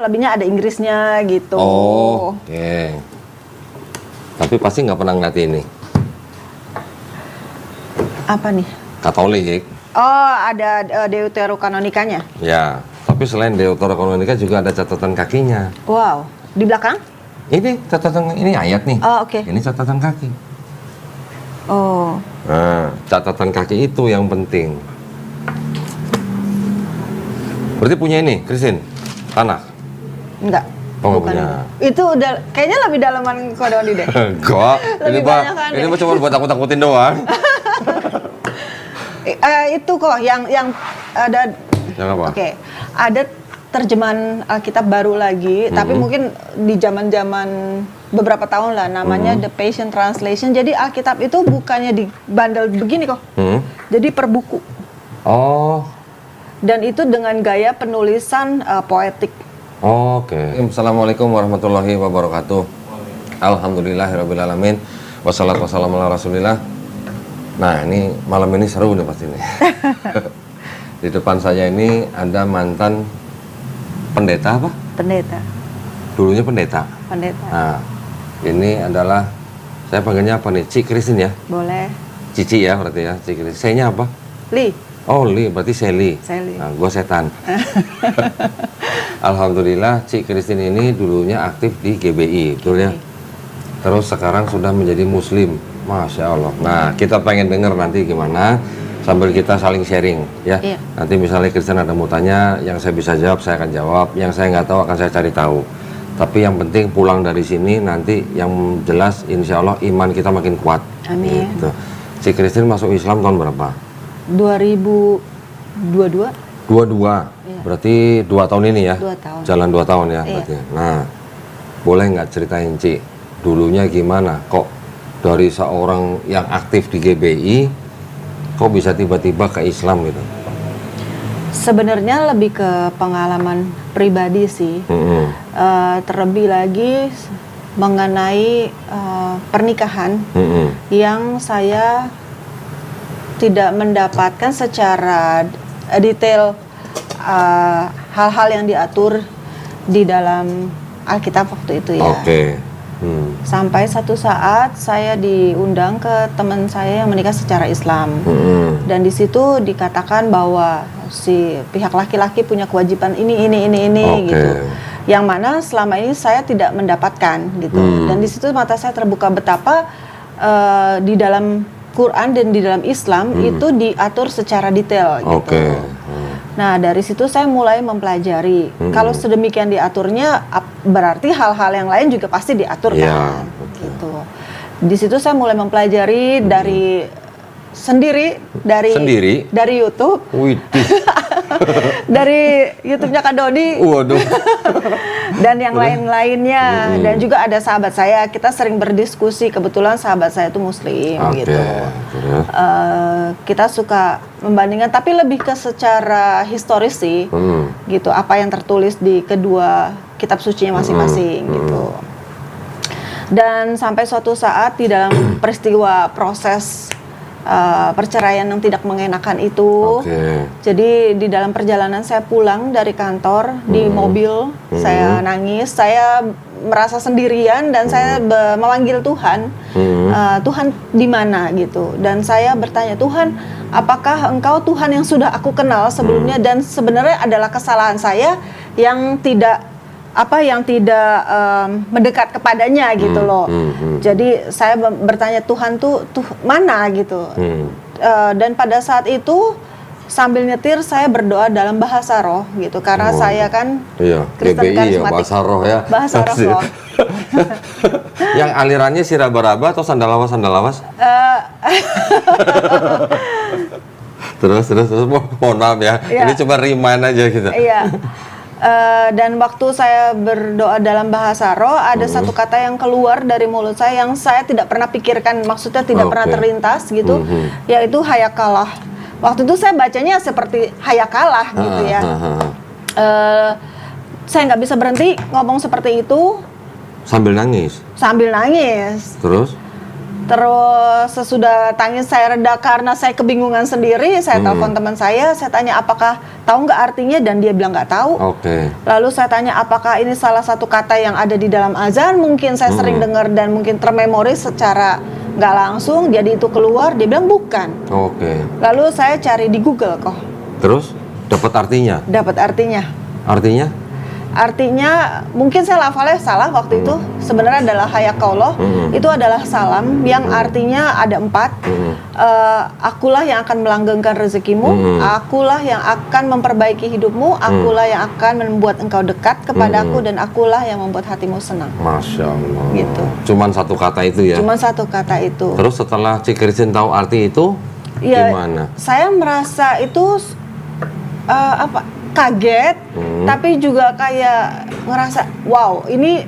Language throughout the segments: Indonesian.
Lebihnya ada Inggrisnya gitu. Oh, oke. Tapi pasti nggak pernah ngelatih ini. Apa nih? Katolik. Oh, ada Deuterokanonikanya. Ya, tapi selain Deuterokanonika juga ada catatan kakinya. Wow, di belakang? Ini catatan, ini ayat nih. Oh, oke. Ini catatan kaki. Oh, Nah, catatan kaki itu yang penting. Berarti punya ini, Christine? Tanah? enggak. Oh, nggak Bukan. punya. Itu udah kayaknya lebih dalaman Kodoni deh. Enggak, ini Lebih Pak, banyak kan ini ya? mah cuma buat takut-takutin doang. Itu kok yang ada. Yang apa? Oke, ada terjemahan Alkitab baru lagi, tapi mungkin di zaman-zaman beberapa tahun lah, namanya The Passion Translation. Jadi Alkitab itu bukannya dibandel begini kok, jadi per buku. Oh, Dan itu dengan gaya penulisan poetik. oke. Assalamualaikum warahmatullahi wabarakatuh. Alhamdulillahirrahmanirrahim. Wassalatu wassalamu ala rasulillah. Nah, ini malam ini seru nih pasti nih. Di depan saya ini ada mantan pendeta apa? Pendeta. Dulunya pendeta. Pendeta. Nah, ini adalah, saya panggilnya apa nih? Cik Christine ya? Boleh. Cici ya berarti ya, Cik Christine. Saya-nya apa? Li. Oh, Li, berarti Sally. Sally. Nah, gua setan. Alhamdulillah, Cik Christine ini dulunya aktif di GBI, betul ya? Terus sekarang sudah menjadi Muslim, Masya Allah. Nah, kita pengen denger nanti gimana, sambil kita saling sharing, ya. Iya. Nanti misalnya Christine ada mau tanya, yang saya bisa jawab, saya akan jawab. Yang saya nggak tahu, akan saya cari tahu. Tapi yang penting pulang dari sini, nanti yang jelas, insya Allah iman kita makin kuat. Amin. Gitu. Cik Christine masuk Islam tahun berapa? 2022. 22, berarti 2 tahun ini ya? 2 tahun. Jalan 2 tahun ya Iya. berarti. Nah, boleh nggak ceritain Ci, dulunya gimana? Kok dari seorang yang aktif di GBI, kok bisa tiba-tiba ke Islam gitu? Sebenarnya lebih ke pengalaman pribadi sih. Terlebih lagi mengenai pernikahan yang saya tidak mendapatkan secara detail hal-hal yang diatur di dalam Alkitab waktu itu ya. Oke. Sampai satu saat saya diundang ke teman saya yang menikah secara Islam. Dan di situ dikatakan bahwa si pihak laki-laki punya kewajiban ini Oke. gitu. Yang mana selama ini saya tidak mendapatkan gitu. Dan di situ mata saya terbuka betapa di dalam Quran dan di dalam Islam itu diatur secara detail gitu. Oke. Nah, dari situ saya mulai mempelajari. Kalau sedemikian diaturnya, berarti hal-hal yang lain juga pasti diatur Ya, kan. Gitu. Di situ saya mulai mempelajari dari sendiri dari YouTube. Widih. Dari YouTube-nya Kak Dodi. Waduh. Dan yang lain-lainnya. Dan juga ada sahabat saya, kita sering berdiskusi. Kebetulan sahabat saya itu Muslim gitu. Terus? Kita suka membandingkan, tapi lebih ke secara historis sih, gitu. Apa yang tertulis di kedua kitab sucinya masing-masing gitu. Dan sampai suatu saat di dalam peristiwa proses perceraian yang tidak mengenakan itu. Jadi di dalam perjalanan saya pulang dari kantor di mobil, saya nangis, saya merasa sendirian dan saya memanggil Tuhan. Tuhan di mana gitu. Dan saya bertanya, Tuhan, apakah Engkau Tuhan yang sudah aku kenal sebelumnya dan sebenarnya adalah kesalahan saya yang tidak mendekat kepadanya gitu loh. Jadi saya bertanya, Tuhan tuh mana gitu. Dan pada saat itu sambil nyetir saya berdoa dalam bahasa roh gitu, karena saya kan Kristen GBI ya, karismatik. bahasa roh ya. Bahasa roh. Yang alirannya si raba-raba atau sandalawas? Terus mohon maaf ya. Ini cuma remind aja gitu. Iya. Dan waktu saya berdoa dalam bahasa roh, ada satu kata yang keluar dari mulut saya yang saya tidak pernah pikirkan, maksudnya tidak pernah terlintas gitu, yaitu hayakalah. Waktu itu saya bacanya seperti hayakalah gitu ya. Saya nggak bisa berhenti ngomong seperti itu. Sambil nangis? Sambil nangis. Terus? Terus sesudah tangis saya reda karena saya kebingungan sendiri, saya telepon teman saya tanya apakah tahu nggak artinya, dan dia bilang nggak tahu. Lalu saya tanya apakah ini salah satu kata yang ada di dalam azan, mungkin saya sering dengar dan mungkin termemori secara nggak langsung, jadi itu keluar, dia bilang bukan. Lalu saya cari di Google kok. Terus dapat artinya? Dapat artinya. Artinya? Artinya mungkin saya lafalnya salah waktu itu. Sebenarnya adalah hayakallah. Itu adalah salam yang artinya ada 4. Akulah yang akan melanggengkan rezekimu, akulah yang akan memperbaiki hidupmu, akulah yang akan membuat engkau dekat kepadaku, dan akulah yang membuat hatimu senang. Masya Allah. Gitu. Cuman satu kata itu ya? Cuman satu kata itu. Terus setelah Cik Christine tahu arti itu, gimana? Saya merasa itu kaget, tapi juga kayak ngerasa wow, ini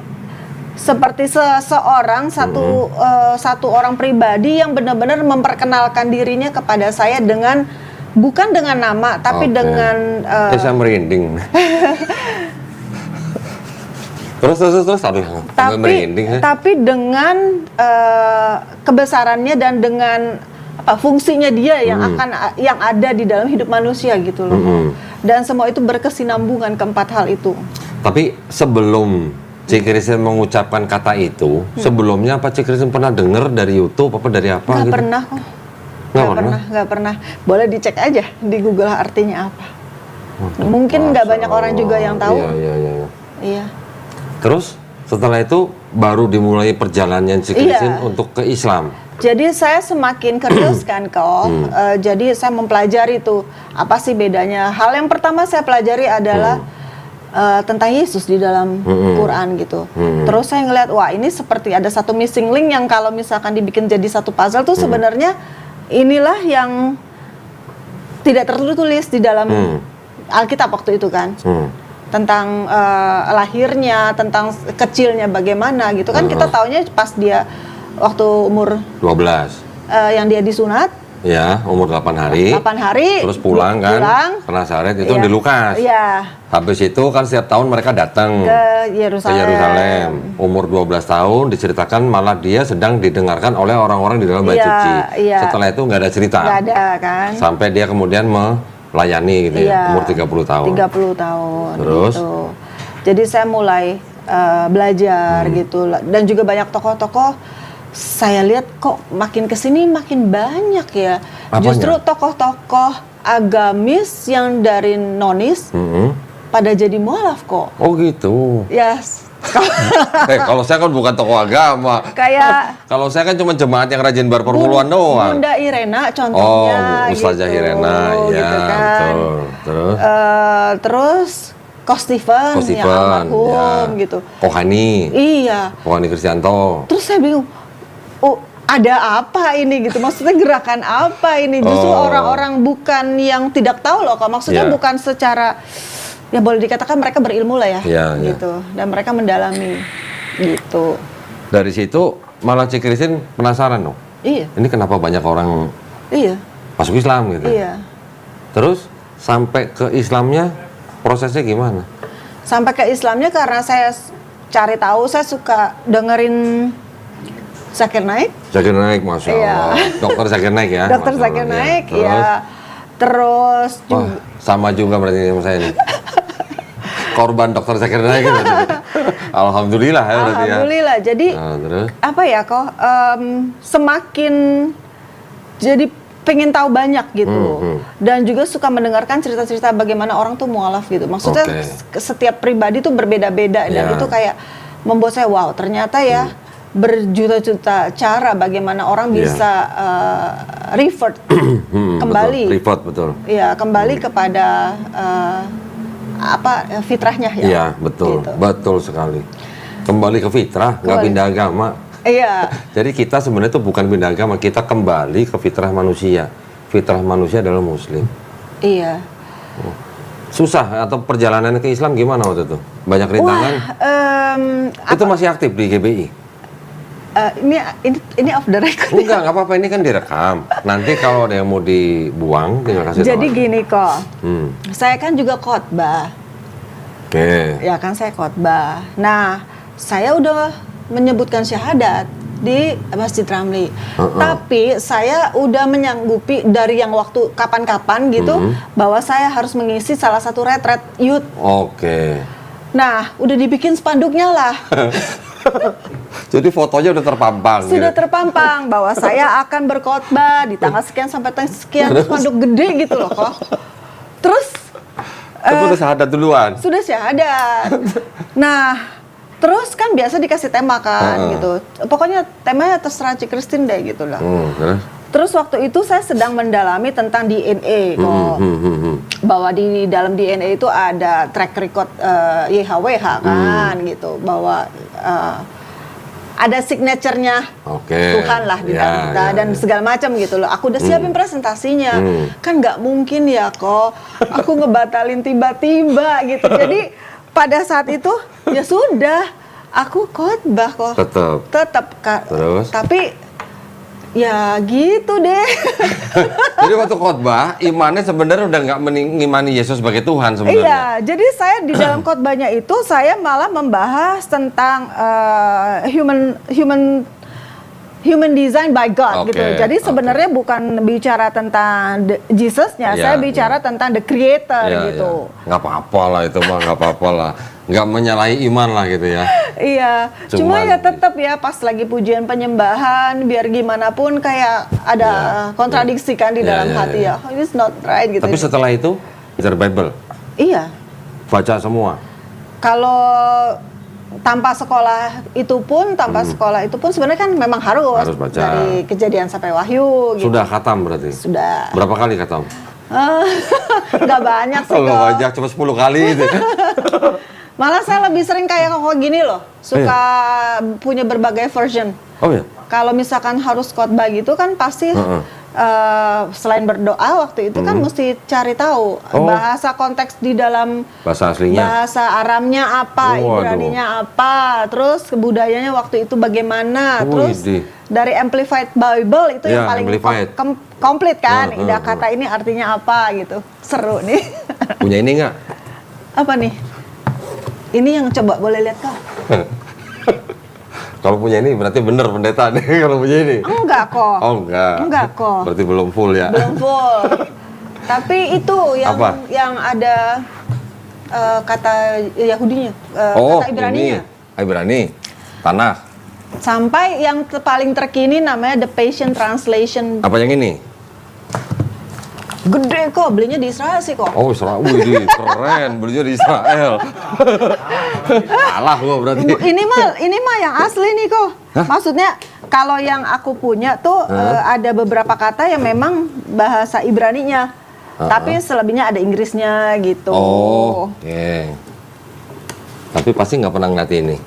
seperti seseorang satu orang pribadi yang benar-benar memperkenalkan dirinya kepada saya dengan bukan dengan nama tapi dengan saya merinding. terus aduh, tapi dengan kebesarannya dan dengan fungsinya dia yang yang ada di dalam hidup manusia gitu loh. Dan semua itu berkesinambungan keempat hal itu. Tapi sebelum Cik Christine mengucapkan kata itu, sebelumnya apa Cik Christine pernah dengar dari YouTube apa dari apa? Nggak gitu? Pernah kok. Nggak pernah. Boleh dicek aja di Google artinya apa. Mungkin nggak banyak orang juga yang tahu. Iya. Terus setelah itu baru dimulai perjalanan Cik Christine untuk ke Islam. Jadi saya semakin curious kan kok. Jadi saya mempelajari tuh apa sih bedanya. Hal yang pertama saya pelajari adalah tentang Yesus di dalam Quran gitu. Terus saya ngeliat wah ini seperti ada satu missing link yang kalau misalkan dibikin jadi satu puzzle tuh sebenarnya inilah yang tidak tertulis di dalam Alkitab waktu itu kan. Tentang lahirnya, tentang kecilnya bagaimana gitu kan. Kita taunya pas dia waktu umur 12 yang dia disunat ya, umur 8 hari terus pulang kan ke Nazaret itu di Lukas. Habis itu kan setiap tahun mereka datang ke Yerusalem. Umur 12 tahun diceritakan malah dia sedang didengarkan oleh orang-orang di dalam bait suci. Setelah itu nggak ada cerita, nggak ada kan, sampai dia kemudian melayani gitu ya, umur 30 tahun. Terus gitu. Jadi saya mulai belajar gitu, dan juga banyak tokoh-tokoh. Saya lihat kok makin kesini makin banyak ya. Apanya? Justru tokoh-tokoh agamis yang dari nonis pada jadi mualaf kok. Oh gitu. Yes. Kalau saya kan bukan tokoh agama. Kayak kalau saya kan cuma jemaat yang rajin berperpuluhan doang. Bunda Irena contohnya. Ustazah gitu. Irena, ya gitu kan. Terus. Terus Ko Stephen yang almarhum gitu. Kohani. Iya. Kohani Kristianto. Terus saya bingung. Oh, ada apa ini gitu? Maksudnya gerakan apa ini? Justru orang-orang bukan yang tidak tahu loh kok. Maksudnya bukan secara ya boleh dikatakan mereka berilmu lah ya, gitu. Dan mereka mendalami gitu. Dari situ malah Cik Christine penasaran dong. Iya. Ini kenapa banyak orang masuk Islam gitu? Iya. Terus sampai ke Islamnya prosesnya gimana? Sampai ke Islamnya karena saya cari tahu, saya suka dengerin Zakir Naik. Zakir Naik, Masya Allah. Dokter Zakir Naik ya? Dokter Zakir Naik, ya. Terus juga. Sama juga berarti sama saya nih. Korban Dokter Zakir Naik. Alhamdulillah ya berarti ya. Alhamdulillah. Jadi, terus? apa ya kok, semakin jadi pengen tahu banyak gitu. Dan juga suka mendengarkan cerita-cerita bagaimana orang tuh mualaf gitu. Maksudnya setiap pribadi tuh berbeda-beda. Dan itu kayak membuat saya, wow ternyata ya, berjuta-juta cara bagaimana orang bisa revert kembali, betul. Ya kembali kepada fitrahnya ya. Iya betul, gitu. Betul sekali. Kembali ke fitrah, nggak pindah agama. Iya. Jadi kita sebenarnya itu bukan pindah agama, kita kembali ke fitrah manusia. Fitrah manusia adalah Muslim. Iya. Susah atau perjalanannya ke Islam gimana waktu itu? Banyak rintangan? Itu masih aktif di GBI? Ini off the record. Enggak apa-apa, ini kan direkam. Nanti kalau ada yang mau dibuang, tinggal kasih tahu. Jadi gini kok, saya kan juga khotbah. Oke. Ya kan saya khotbah. Nah, saya udah menyebutkan syahadat. di Masjid Ramli. Tapi saya udah menyanggupi dari yang waktu kapan-kapan gitu bahwa saya harus mengisi salah satu retret youth. Oke. Nah, udah dibikin spanduknya lah. Jadi fotonya udah terpampang. Sudah gitu. terpampang bahwa saya akan berkhotbah di tanggal sekian sampai tanggal sekian, spanduk gede gitu loh kok. Terus Tapi udah syahadat duluan. sudah syahadat. Nah, terus kan biasa dikasih tema kan gitu. Pokoknya temanya terserah Ci Christine deh gitu lah. Terus waktu itu saya sedang mendalami tentang DNA kok. Bahwa di dalam DNA itu ada track record YHWH kan gitu. Bahwa ada signaturenya Tuhan lah di dalam kita dan segala macam gitu loh. Aku udah siapin presentasinya. Kan nggak mungkin ya kok aku ngebatalin tiba-tiba gitu. Jadi pada saat itu ya sudah aku khotbah kok. Tetap Terus? Tapi ya gitu deh. Jadi waktu khotbah imannya sebenarnya udah nggak mengimani Yesus sebagai Tuhan sebenarnya. Iya, jadi saya di dalam khotbahnya itu saya malah membahas tentang human design by God gitu. Jadi sebenarnya bukan bicara tentang Jesusnya, saya bicara tentang the creator gitu. Nggak apa-apa lah itu mah, nggak apa-apa lah. Nggak menyalahi iman lah gitu ya. Iya, cuma ya tetap ya pas lagi pujian penyembahan biar gimana pun kayak ada kontradiksi kan di dalam hati ya. Oh, it's not right gitu. Tapi setelah itu belajar Bible. Iya. Baca semua. Kalau tanpa sekolah itu pun sebenarnya kan memang harus baca. dari Kejadian sampai Wahyu gitu. Sudah khatam berarti? Sudah. Berapa kali khatam? Nggak banyak sih Nggak kok. banyak, cuma 10 kali gitu. Malah saya lebih sering kayak kok gini loh, suka punya berbagai version. Oh ya? Kalau misalkan harus khotbah gitu kan pasti selain berdoa waktu itu kan mesti cari tahu bahasa konteks di dalam Bahasa aslinya? bahasa Aramnya apa, Ibraninya apa, terus kebudayanya waktu itu bagaimana, terus dari Amplified Bible itu yang paling komplit kan, kata ini artinya apa gitu, seru nih. Punya ini nggak? Apa nih? Ini yang coba boleh lihat kak? Kalau punya ini berarti bener pendeta nih kalau punya ini. Enggak kok. Oh enggak. Enggak kok. Berarti belum full ya. Belum full. Tapi itu yang ada kata Yahudinya, kata Ibraninya. Ibrani. Tanah. Sampai yang paling terkini namanya The Passion Translation. Apa yang ini? Gede kok, belinya di Israel sih kok. Oh Israel, wih keren, belinya di Israel. Salah gua berarti. Ini mah yang asli nih kok. Hah? Maksudnya kalau yang aku punya tuh ada beberapa kata yang memang bahasa Ibraninya, tapi selebihnya ada Inggrisnya gitu. Oh, oke. Tapi pasti nggak pernah ngeliat ini.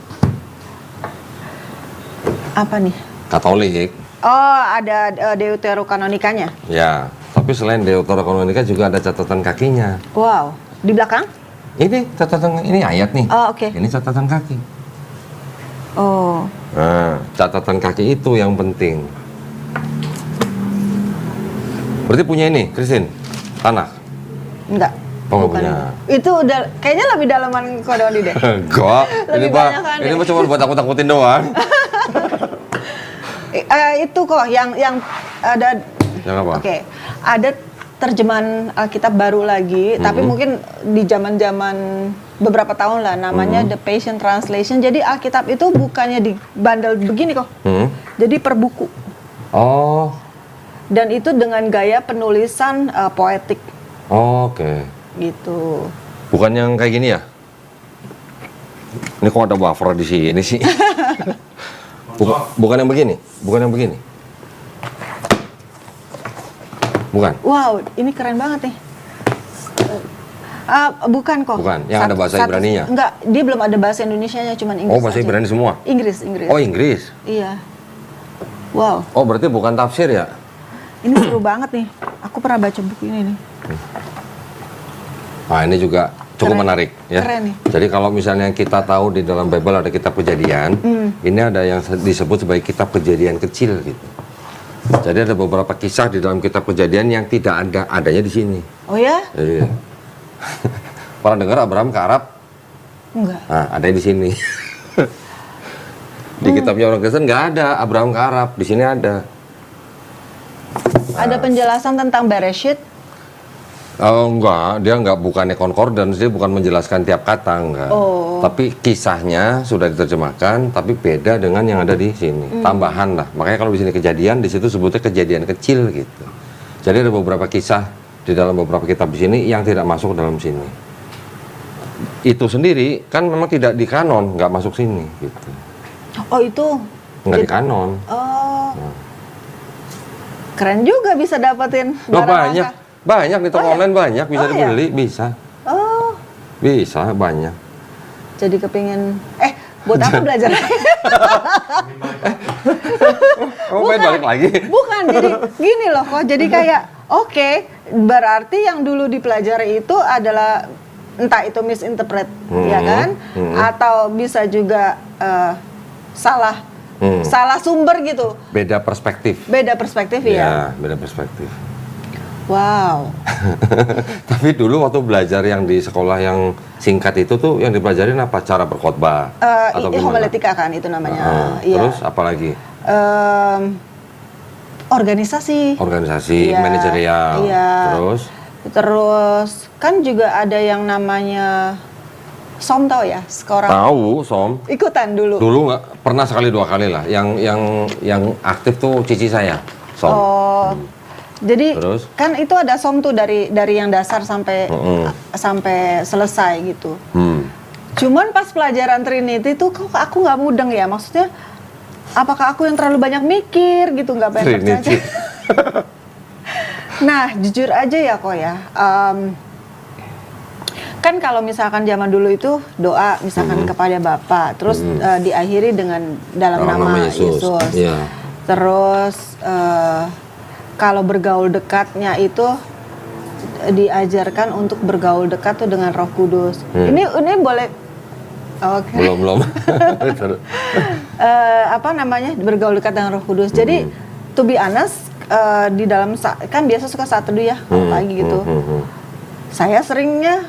Apa nih? Katolik. Oh, ada Deuterokanonikanya. Ya. Tapi selain Deuterokanonika juga ada catatan kakinya. Wow, di belakang? Ini catatan, ini ayat nih. Oh, oke. Ini catatan kaki. Oh. Nah, catatan kaki itu yang penting. Berarti punya ini, Christine? Tanah? Enggak. Oh, nggak punya. Itu udah kayaknya lebih dalaman Kodoni deh. Enggak. Ini mah cuma buat takut-takutin doang. Itu kok yang ada. Yang apa? Oke. Ada terjemahan Alkitab baru lagi, tapi mungkin di zaman-zaman beberapa tahun lah, namanya The Passion Translation. Jadi Alkitab itu bukannya dibandel begini kok, jadi per buku. Oh. Dan itu dengan gaya penulisan poetik. Oh, oke. Gitu. Bukan yang kayak gini ya? Ini kok ada buffer di sini sih? Bukan yang begini? Bukan yang begini? Bukan? Wow, ini keren banget nih. Bukan kok. Bukan, yang ada bahasa Ibraninya? Enggak, dia belum ada bahasa Indonesianya, cuman Inggris. Oh, bahasa Ibrani semua? Inggris. Oh, Inggris? Iya. Wow. Oh, berarti bukan tafsir ya? Ini seru banget nih. Aku pernah baca buku ini nih. Nah, ini juga cukup menarik ya. Keren nih. Jadi kalau misalnya kita tahu di dalam Bible ada kitab Kejadian, ini ada yang disebut sebagai kitab Kejadian kecil gitu. Jadi ada beberapa kisah di dalam kitab Kejadian yang tidak adanya di sini. Oh ya? Iya. Pernah dengar Abraham ke Arab? Enggak. Nah, ada di sini. Di kitabnya orang Kristen nggak ada Abraham ke Arab, di sini ada. Ada penjelasan tentang Bereshit? Oh enggak, dia enggak, bukannya concordance, dia bukan menjelaskan tiap kata, enggak. Tapi kisahnya sudah diterjemahkan, tapi beda dengan yang ada di sini. Tambahan lah. Makanya kalau di sini kejadian, di situ sebutnya kejadian kecil gitu. Jadi ada beberapa kisah di dalam beberapa kitab di sini yang tidak masuk dalam sini. Itu sendiri kan memang tidak di kanon, nggak masuk sini gitu. Oh itu? Nggak di kanon. Oh. Keren juga bisa dapetin Loh, barang banyak. langka. Banyak di toko online banyak, bisa Oh, iya? dibeli, bisa. Oh, Bisa, banyak. jadi kepingin, buat apa belajar? Oh, main balik lagi. Bukan, jadi gini loh kok, jadi kayak, oke, berarti yang dulu dipelajari itu adalah, entah itu misinterpret, ya kan? Atau bisa juga salah sumber gitu. Beda perspektif. Beda perspektif ya? Beda perspektif. Wow. Tapi dulu waktu belajar yang di sekolah yang singkat itu tuh yang dipelajarin apa? Cara berkhotbah atau gimana? Homiletika kan itu namanya. Iya. Terus apa lagi? Organisasi. Iya, Manajerial. iya. Terus kan juga ada yang namanya SOM, tau ya? Sekarang tahu Som. ikutan dulu. Dulu nggak pernah, sekali dua kali lah. Yang aktif tuh cici saya. Som. Oh. Jadi Terus? kan itu ada SOM tuh dari yang dasar sampai selesai gitu. Cuman pas pelajaran Trinity tuh kok aku nggak mudeng ya, maksudnya apakah aku yang terlalu banyak mikir gitu, nggak banyak percaya? Trinity. Nah jujur aja ya kok ya, kan kalau misalkan zaman dulu itu doa misalkan kepada Bapa, terus diakhiri dengan dalam nama Yesus. Iya. Terus kalau bergaul dekatnya itu diajarkan untuk bergaul dekat tuh dengan Roh Kudus. Ini boleh? Oke. Belum. Apa namanya, bergaul dekat dengan Roh Kudus. Jadi to be honest, di dalam kan biasa suka saat teduh ya kalau pagi gitu. Saya seringnya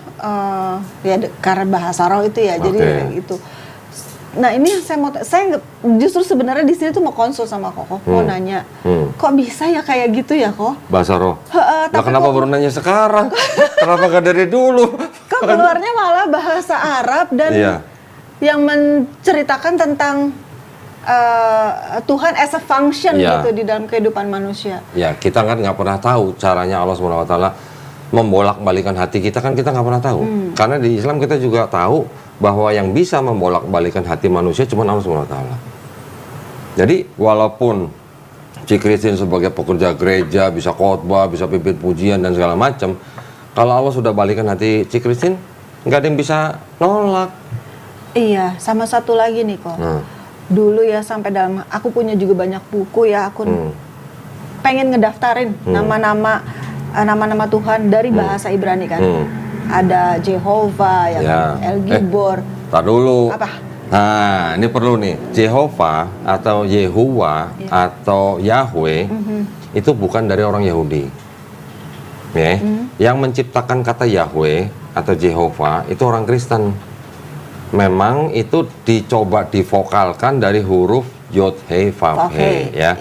karena bahasa roh itu ya, jadi gitu. Nah ini saya justru sebenarnya di sini tuh mau konsul sama Koko, mau nanya, kok bisa ya kayak gitu ya kok? Bahasa roh. Tapi Lah kenapa baru nanya sekarang? Kenapa gak dari dulu? Kok keluarnya malah bahasa Arab dan yang menceritakan tentang Tuhan as a function gitu di dalam kehidupan manusia. Ya kita kan nggak pernah tahu caranya Allah SWT membolak-balikan hati kita, kan kita nggak pernah tahu. Karena di Islam kita juga tahu bahwa yang bisa membolak-balikan hati manusia cuma Allah SWT. Jadi walaupun si Christine sebagai pekerja gereja bisa khotbah, bisa pimpin pujian dan segala macam, kalau Allah sudah balikan hati si Christine, nggak ada yang bisa nolak. Iya, sama satu lagi nih kok. Dulu ya sampai dalam, aku punya juga banyak buku ya, aku pengen ngedaftarin nama-nama Tuhan dari bahasa Ibrani kan. Ada Jehovah, El Gibor. Tar dulu. Apa? Nah, ini perlu nih. Jehovah atau Yehuwa atau Yahweh itu bukan dari orang Yahudi. Yang menciptakan kata Yahweh atau Jehovah itu orang Kristen. Memang itu dicoba divokalkan dari huruf Yod He Vav He ya.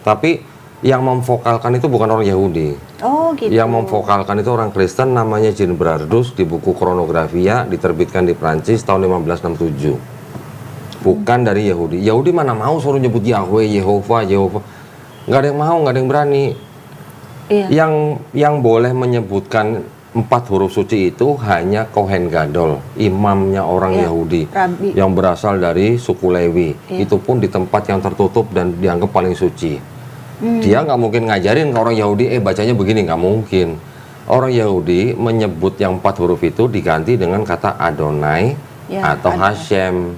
Tapi yang memvokalkan itu bukan orang Yahudi. Oh gitu. Yang memvokalkan itu orang Kristen, namanya Jean Brardus, di buku Chronographia, diterbitkan di Prancis tahun 1567. Bukan dari Yahudi. Yahudi mana mau suruh nyebut Yahweh, Yehovah. Nggak ada yang mau, nggak ada yang berani. Yang boleh menyebutkan 4 huruf suci itu hanya Kohen Gadol, imamnya orang Yahudi, Rabi, yang berasal dari suku Lewi. Itu pun di tempat yang tertutup dan dianggap paling suci. Dia nggak mungkin ngajarin ke orang Yahudi, bacanya begini, nggak mungkin. Orang Yahudi menyebut yang 4 huruf itu diganti dengan kata Adonai atau Hashem.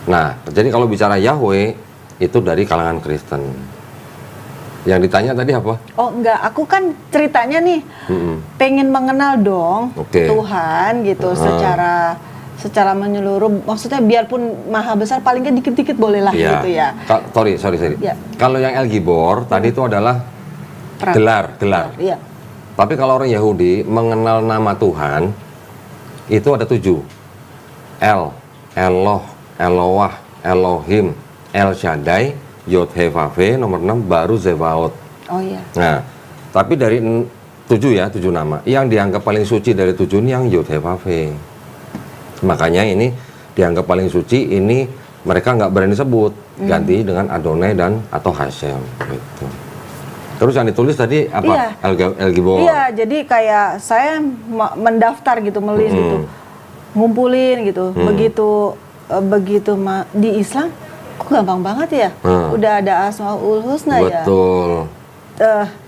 Nah, jadi kalau bicara Yahweh itu dari kalangan Kristen. Yang ditanya tadi apa? Oh enggak, aku kan ceritanya nih pengen mengenal dong Tuhan gitu secara menyeluruh, maksudnya biarpun maha besar paling kan dikit-dikit boleh lah gitu ya. Sorry. Kalau yang El Gibor tadi itu adalah gelar. Tapi kalau orang Yahudi mengenal nama Tuhan itu ada 7. El, Eloh, Eloah, Elohim, El Shaddai, Yod He Vav He, nomor 6 baru Zevaot. Oh iya. Nah, tapi dari 7 nama. Yang dianggap paling suci dari 7 ini yang Yod He Vav He. Makanya ini dianggap paling suci, ini mereka nggak berani sebut, ganti dengan Adonai dan atau Hashem gitu. Terus yang ditulis tadi apa? Iya. El Gibor. Iya, jadi kayak saya mendaftar gitu, melis gitu, ngumpulin gitu. Begitu di Islam, kok gampang banget ya? Udah ada Asmaul Husna ya. Betul.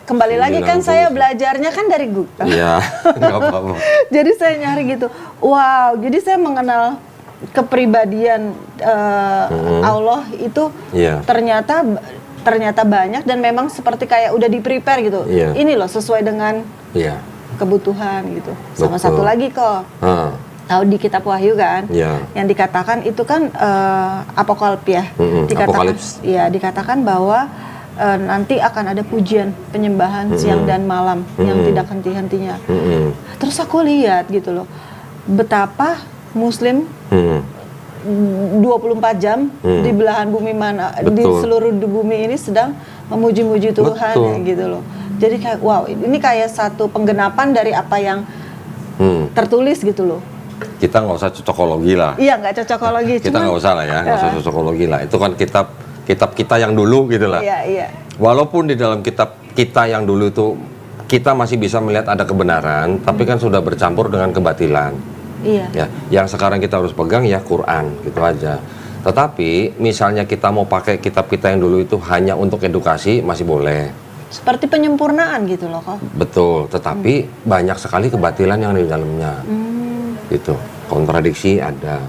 Kembali lagi kan saya belajarnya kan dari Google. Iya, nggak apa-apa. Jadi saya nyari gitu. Wow, jadi saya mengenal kepribadian Allah itu ternyata banyak dan memang seperti kayak udah di-prepare gitu. Iya. Ini loh sesuai dengan kebutuhan gitu. Sama Betul. satu lagi kok. Tahu di kitab Wahyu kan, yang dikatakan itu kan apokalip ya. Dikatakan bahwa nanti akan ada pujian penyembahan siang dan malam yang tidak henti-hentinya. Terus aku lihat gitu loh, betapa Muslim 24 jam di belahan bumi mana, di seluruh bumi ini sedang memuji-muji Tuhan ya, gitu loh. Jadi kayak wow, ini kayak satu penggenapan dari apa yang tertulis gitu loh. Kita nggak usah cocokologi lah. Iya, nggak cocokologi. Kita nggak usah lah ya, nggak usah cocokologi lah. Itu kan kitab kita yang dulu gitu lah. Iya. Walaupun di dalam kitab kita yang dulu itu kita masih bisa melihat ada kebenaran, tapi kan sudah bercampur dengan kebatilan. Iya. Ya, yang sekarang kita harus pegang ya Quran, gitu aja. Tetapi misalnya kita mau pakai kitab kita yang dulu itu hanya untuk edukasi, masih boleh. Seperti penyempurnaan gitu loh kok. Betul, tetapi banyak sekali kebatilan yang di dalamnya. Gitu, kontradiksi ada.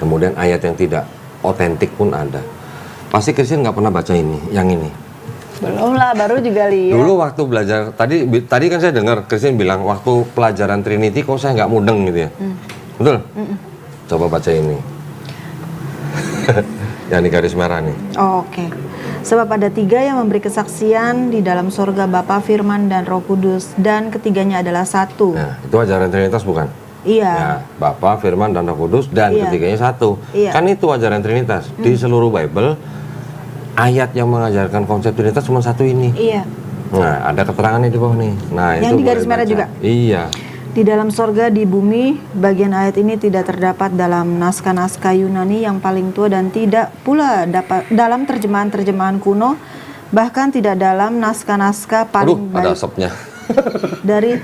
Kemudian ayat yang tidak otentik pun ada. Pasti Christian nggak pernah baca ini, yang ini. Belum lah, baru juga lihat. Dulu waktu belajar, tadi kan saya dengar Christian bilang waktu pelajaran Trinity kok saya nggak mudeng gitu ya. Betul? Coba baca ini. Yang di garis merah nih. Oh, oke. Sebab ada 3 yang memberi kesaksian di dalam sorga, Bapa, Firman, dan Roh Kudus, dan ketiganya adalah satu. Nah, itu ajaran Trinitas bukan? Iya. Ya, Bapa, Firman, dan Roh Kudus, dan ketiganya satu. Iya. Kan itu ajaran Trinitas. Di seluruh Bible, ayat yang mengajarkan konsep Trinitas cuma satu ini. Iya. Nah, ada keterangannya di bawah nih. Nah, yang itu di garis merah juga? Iya. Di dalam sorga, di bumi, bagian ayat ini tidak terdapat dalam naskah-naskah Yunani yang paling tua dan tidak pula dapat dalam terjemahan-terjemahan kuno, bahkan tidak dalam naskah-naskah paling ada baik asapnya. dari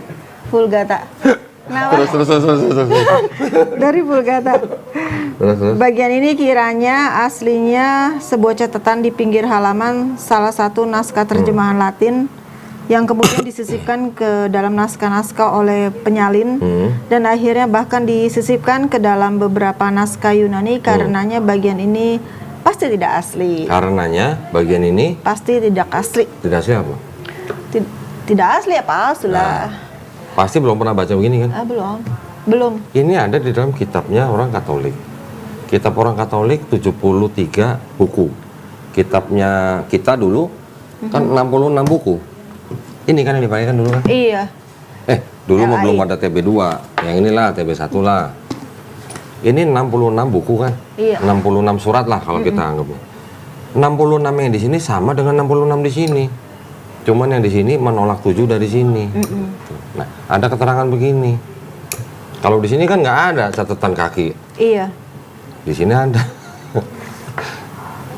Vulgata. Kenapa? Terus. Dari Vulgata. Terus. Bagian ini kiranya aslinya sebuah catatan di pinggir halaman salah satu naskah terjemahan Latin yang kemudian disisipkan ke dalam naskah-naskah oleh penyalin dan akhirnya bahkan disisipkan ke dalam beberapa naskah Yunani. Karenanya bagian ini pasti tidak asli. Karenanya bagian ini Pasti tidak asli. tidak asli apa? Tidak asli ya palsu lah. Pasti belum pernah baca begini kan? Belum. Ini ada di dalam kitabnya orang Katolik. Kitab orang Katolik 73 buku. Kitabnya kita dulu kan 66 buku. Ini kan yang dipakai kan dulu kan? Iya. Dulu mah belum ada TB2. Yang inilah TB1 lah. Ini 66 buku kan? Iya. 66 surat lah kalau kita anggapnya. 66 yang di sini sama dengan 66 di sini. Cuman yang di sini menolak 7 dari sini. Nah, ada keterangan begini. Kalau di sini kan nggak ada catatan kaki. Iya. Di sini ada.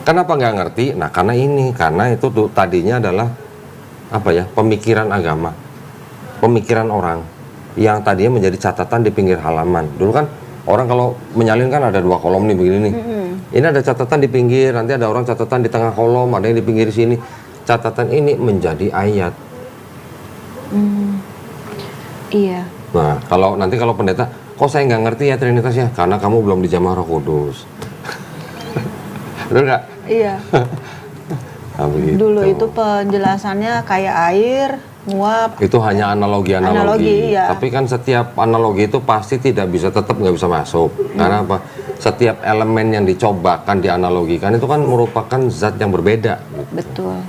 Kenapa nggak ngerti? Nah, karena itu tuh tadinya adalah apa ya, pemikiran agama, pemikiran orang yang tadinya menjadi catatan di pinggir halaman. Dulu kan orang kalau menyalin kan ada 2 kolom nih begini nih. Ini ada catatan di pinggir, nanti ada orang catatan di tengah kolom, ada yang di pinggir sini. Catatan ini menjadi ayat. Iya. Nah, kalau pendeta, kok saya nggak ngerti ya Trinitas ya? Karena kamu belum dijamah Roh Kudus. Betul nggak? Iya. Nah, begitu. Dulu itu penjelasannya kayak air, nguap. Itu hanya analogi. Iya. Tapi kan setiap analogi itu pasti tetap nggak bisa masuk. Karena apa? Setiap elemen yang dicobakan dianalogikan itu kan merupakan zat yang berbeda. Betul.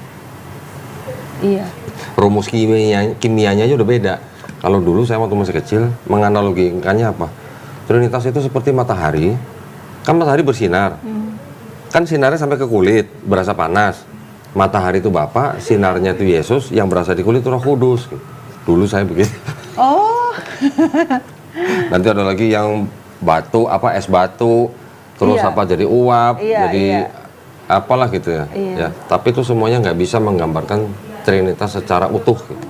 Iya. Rumus kimianya aja udah beda. Kalau dulu saya waktu masih kecil menganalogikannya apa? Trinitas itu seperti matahari. Kan matahari bersinar. kan sinarnya sampai ke kulit, berasa panas. Matahari itu Bapa, sinarnya itu Yesus, yang berasa di kulit itu Roh Kudus. Dulu saya begitu. Oh. Nanti ada lagi yang batu, es batu, terus Iya. jadi uap, Iya, jadi iya. apalah gitu ya. Iya. Ya, tapi itu semuanya nggak bisa menggambarkan Trinitas secara utuh. Gitu.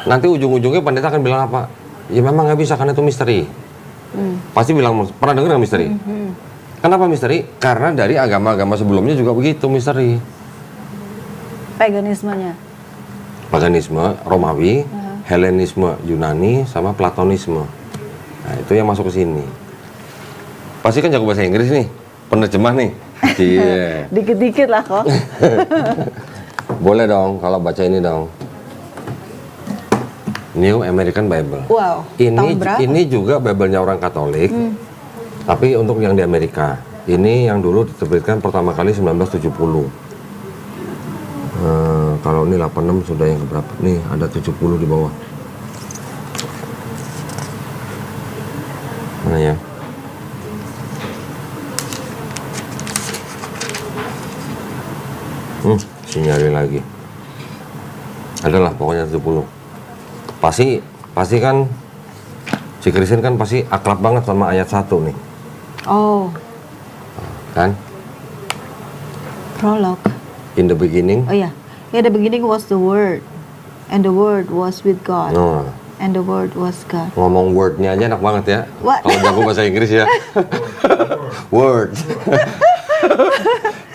Nanti ujung-ujungnya pendeta akan bilang apa? Ya memang nggak bisa karena itu misteri. Pasti bilang, pernah dengar nggak misteri? Kenapa misteri? Karena dari agama-agama sebelumnya juga begitu misteri. Paganismenya. Paganisme Romawi, Helenisme Yunani, sama Platonisme. Nah itu yang masuk ke sini. Pasti kan jago bahasa Inggris nih, penerjemah nih. Iya. Dikit-dikit lah kok. Boleh dong kalau baca ini dong. New American Bible. Wow. Tahun berapa? Ini juga Bible-nya orang Katolik. Tapi untuk yang di Amerika. Ini yang dulu diterbitkan pertama kali 1970. Kalau ini 86 sudah yang keberapa? Nih ada 70 di bawah. Mana ya? Sinyali lagi. Adalah pokoknya 70. Pasti kan si Kristen kan pasti akrab banget sama ayat 1 nih. Oh, Kan? prolog. In the beginning. Oh ya, yeah, the beginning was the Word, and the Word was with God, Oh, and the Word was God. ngomong wordnya aja enak banget ya. What? Kalau jago bahasa Inggris ya. Word.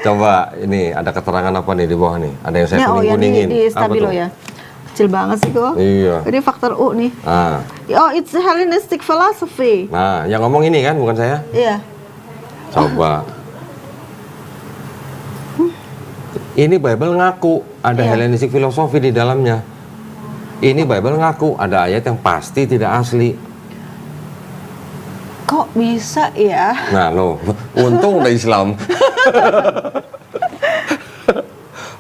Coba ini ada keterangan apa nih di bawah nih? Ada yang saya Ya, oh ya, kuning-kuningin. di Apa stabilo tuh? ya. Kecil banget sih kok. Iya. Ini faktor U nih. Ah. Oh, it's Hellenistic philosophy. Nah, yang ngomong ini kan bukan saya. Iya. Coba. Ini Bible ngaku ada Iya. Hellenistic filosofi di dalamnya. Ini Bible ngaku ada ayat yang pasti tidak asli. Kok bisa ya? Nah, loh, untung udah Islam.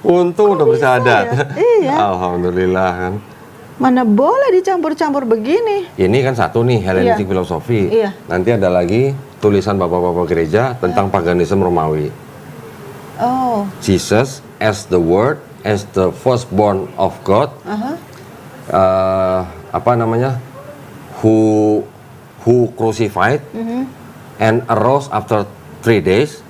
Untung udah bersyahadat. ya? Iya. Alhamdulillah kan. Mana boleh dicampur-campur begini? Ini kan satu nih Hellenistic Iya. filosofi. Iya. Nanti ada lagi tulisan bapak-bapak gereja tentang paganisme Romawi. Oh. Jesus as the Word, as the firstborn of God. Aha. Apa namanya? Who crucified and arose after 3 days.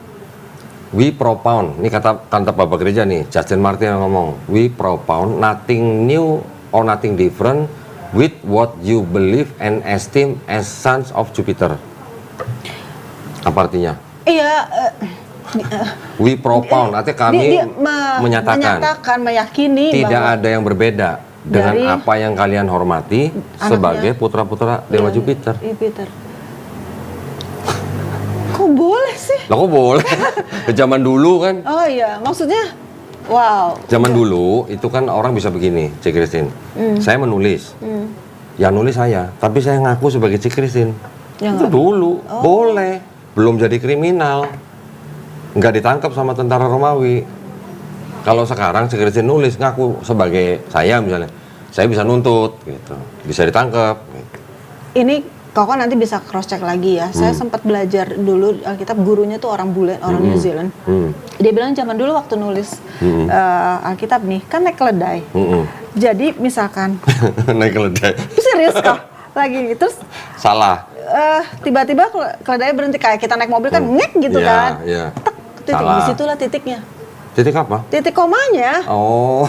We propound. Ini kata bapak gereja nih, Justin Martin yang ngomong. We propound nothing new or nothing different with what you believe and esteem as sons of Jupiter. Apa artinya? Iya. We propound, artinya kami dia menyatakan meyakini tidak bahwa ada yang berbeda dengan dari apa yang kalian hormati anaknya. sebagai putra-putra Dewa Iya, Jupiter. Jupiter. Kok boleh sih? Lah kok boleh? Zaman dulu kan, Oh iya, maksudnya wow. zaman dulu itu kan orang bisa begini, Cik Christine. Saya menulis, Hmm. yang nulis saya, tapi saya ngaku sebagai Cik Christine. Ya Itu nggak? dulu, boleh, belum jadi kriminal, nggak ditangkap sama tentara Romawi. Kalau sekarang Cik Christine nulis ngaku sebagai saya misalnya, saya bisa nuntut, gitu, bisa ditangkap. Gitu. Ini Koko nanti bisa cross check lagi ya. Saya sempat belajar dulu Alkitab, gurunya tuh orang bule, orang New Zealand. Dia bilang zaman dulu waktu nulis Alkitab nih kan naik keledai. Jadi misalkan Naik keledai. serius kok lagi terus Salah. tiba-tiba keledai berhenti kayak kita naik mobil kan ngek gitu Iya, kan. iya. Tek, titik Salah. disitulah titiknya. Titik apa? Titik komanya. Oh.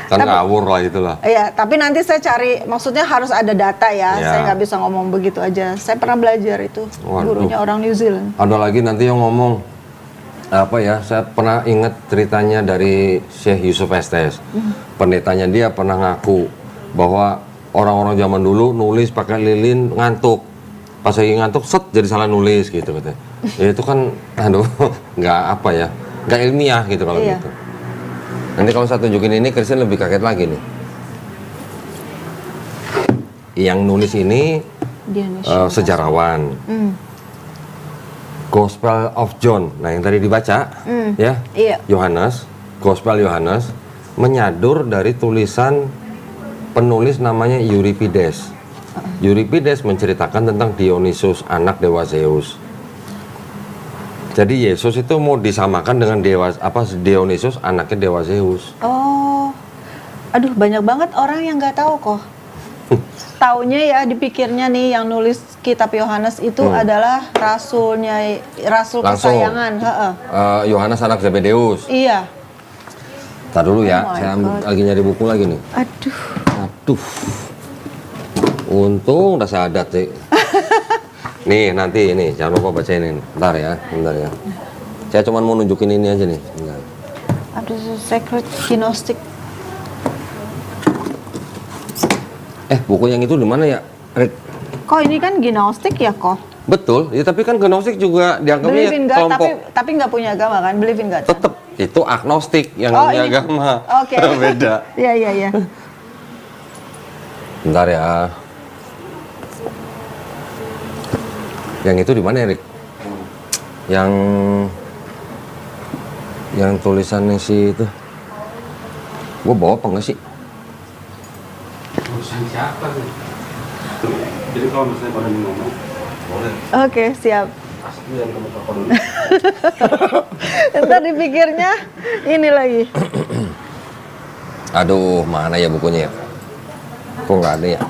Kan ngawur lah itulah. Iya, tapi nanti saya cari, maksudnya harus ada data ya. Iya. Saya nggak bisa ngomong begitu aja. Saya pernah belajar itu, Waduh. gurunya orang New Zealand. Ada lagi nanti yang ngomong apa ya? Saya pernah ingat ceritanya dari Syekh Yusuf Estes. Pendetanya dia pernah ngaku bahwa orang-orang zaman dulu nulis pakai lilin ngantuk. Pas lagi ngantuk, set jadi salah nulis gitu katanya. Ya itu kan, aduh, nggak apa ya, nggak ilmiah gitu kalau Iya. gitu. Nanti kalau saya tunjukin ini, Kristen lebih kaget lagi nih. Yang nulis ini sejarawan. Gospel of John. Nah, yang tadi dibaca, ya, Iya. Yohanes, Gospel Yohanes, menyadur dari tulisan penulis namanya Euripides. Euripides menceritakan tentang Dionysus, anak dewa Zeus. Jadi Yesus itu mau disamakan dengan Dionysus, anaknya Dewa Zeus. Oh, aduh banyak banget orang yang nggak tahu kok. Taunya ya dipikirnya nih yang nulis kitab Yohanes itu adalah rasul Langsung. kesayangan. Yohanes anak Zebedeus. Iya. Ntar dulu ya, Oh my saya God. lagi nyari buku lagi nih. Aduh. Untung udah sadat sih. Nih nanti ini jangan lupa bacain ini. Bentar ya. Saya cuma mau nunjukin ini aja nih. Bentar. Aduh, Sacred Gnostic. Buku yang itu di mana ya, Rick? Kok ini kan Gnostic ya kok? Betul, ya tapi kan Gnostik juga dianggapnya Believe in God, kelompok. tapi nggak punya agama kan? Believe in God. Tetep itu agnostik yang Oh, punya ini- agama. Oke. Beda. Iya. Bentar ya. Yang itu di mana, Erik? Yang tulisannya si itu. Gua bawa apa enggak sih? Tulisan siapa nih? Jadi kalau misalnya pada ngomong, boleh. Oke, siap. Asli yang kamu telepon. Ntar dipikirnya ini lagi. Aduh, mana ya bukunya ya? Kok nggak ada ya?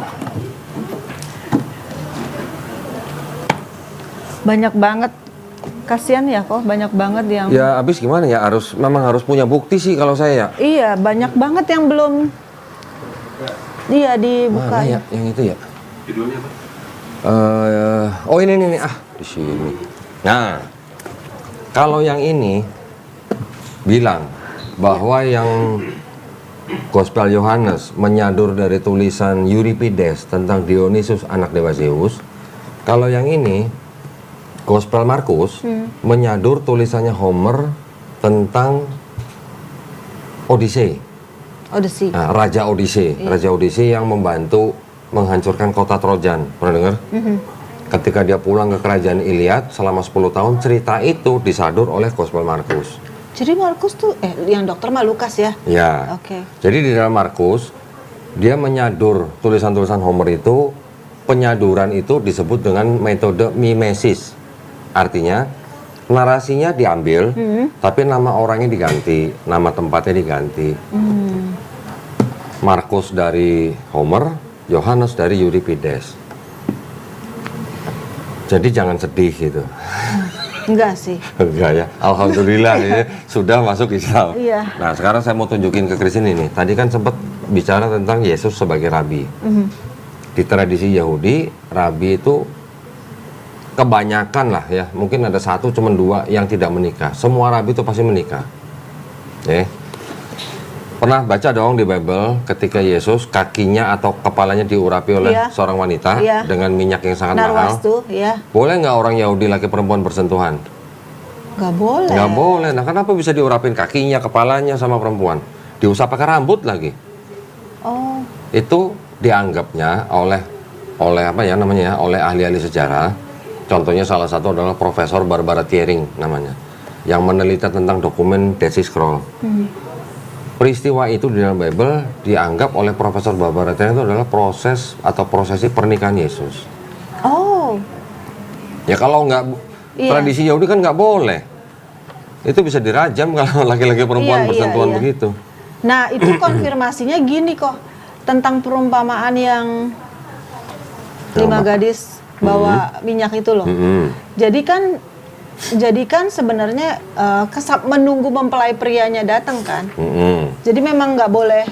Banyak banget. Kasian ya kok, banyak banget yang... Ya abis gimana ya? Memang harus punya bukti sih kalau saya. Iya, banyak banget yang belum... Iya, dibuka. Mana ya? Yang itu ya? Judulnya apa? Oh ini di sini. Nah, kalau yang ini bilang bahwa yang Gospel Yohanes menyadur dari tulisan Euripides tentang Dionysus anak dewa Zeus. Kalau yang ini Gospel Markus menyadur tulisannya Homer tentang Odyssey. Odyssey. Nah, Raja Odyssey, Raja Odyssey yang membantu menghancurkan kota Trojan. Pernah dengar? Ketika dia pulang ke kerajaan Iliad selama 10 tahun, cerita itu disadur oleh Gospel Markus. Jadi Markus tuh, yang dokter mah Lukas ya? Ya. Oke. Jadi di dalam Markus, dia menyadur tulisan-tulisan Homer itu, penyaduran itu disebut dengan metode mimesis. Artinya, narasinya diambil, tapi nama orangnya diganti, nama tempatnya diganti. Markus dari Homer, Yohanes dari Euripides. Jadi jangan sedih gitu. Enggak sih. Enggak ya, alhamdulillah ya, sudah masuk Islam. Iya. Nah sekarang saya mau tunjukin ke Chris ini. Tadi kan sempat bicara tentang Yesus sebagai rabi. Di tradisi Yahudi, rabi itu kebanyakan lah ya, mungkin ada satu cuma dua yang tidak menikah. Semua rabi itu pasti menikah. Pernah baca dong di Bible ketika Yesus kakinya atau kepalanya diurapi oleh Iya. seorang wanita Iya. dengan minyak yang sangat mahal. Narwas tuh, ya. Boleh nggak orang Yahudi laki perempuan bersentuhan? Nggak boleh. Nggak boleh. Nah, kenapa bisa diurapin kakinya, kepalanya sama perempuan? Diusap pakai rambut lagi. Oh, Itu dianggapnya oleh apa ya namanya ya, oleh ahli-ahli sejarah. Contohnya salah satu adalah Profesor Barbara Thiering namanya, yang meneliti tentang dokumen Dead Sea Scroll. Peristiwa itu di dalam Bible dianggap oleh Profesor Barbara Thiering itu adalah proses atau prosesi pernikahan Yesus. oh, Ya kalau nggak Iya. tradisi Yahudi kan nggak boleh. Itu bisa dirajam kalau laki-laki perempuan Iya, bersentuhan iya. begitu. Nah, itu konfirmasinya gini kok, tentang perumpamaan yang 5 gadis bawa minyak itu loh. Jadi kan sebenarnya menunggu mempelai prianya datang kan. Jadi memang nggak boleh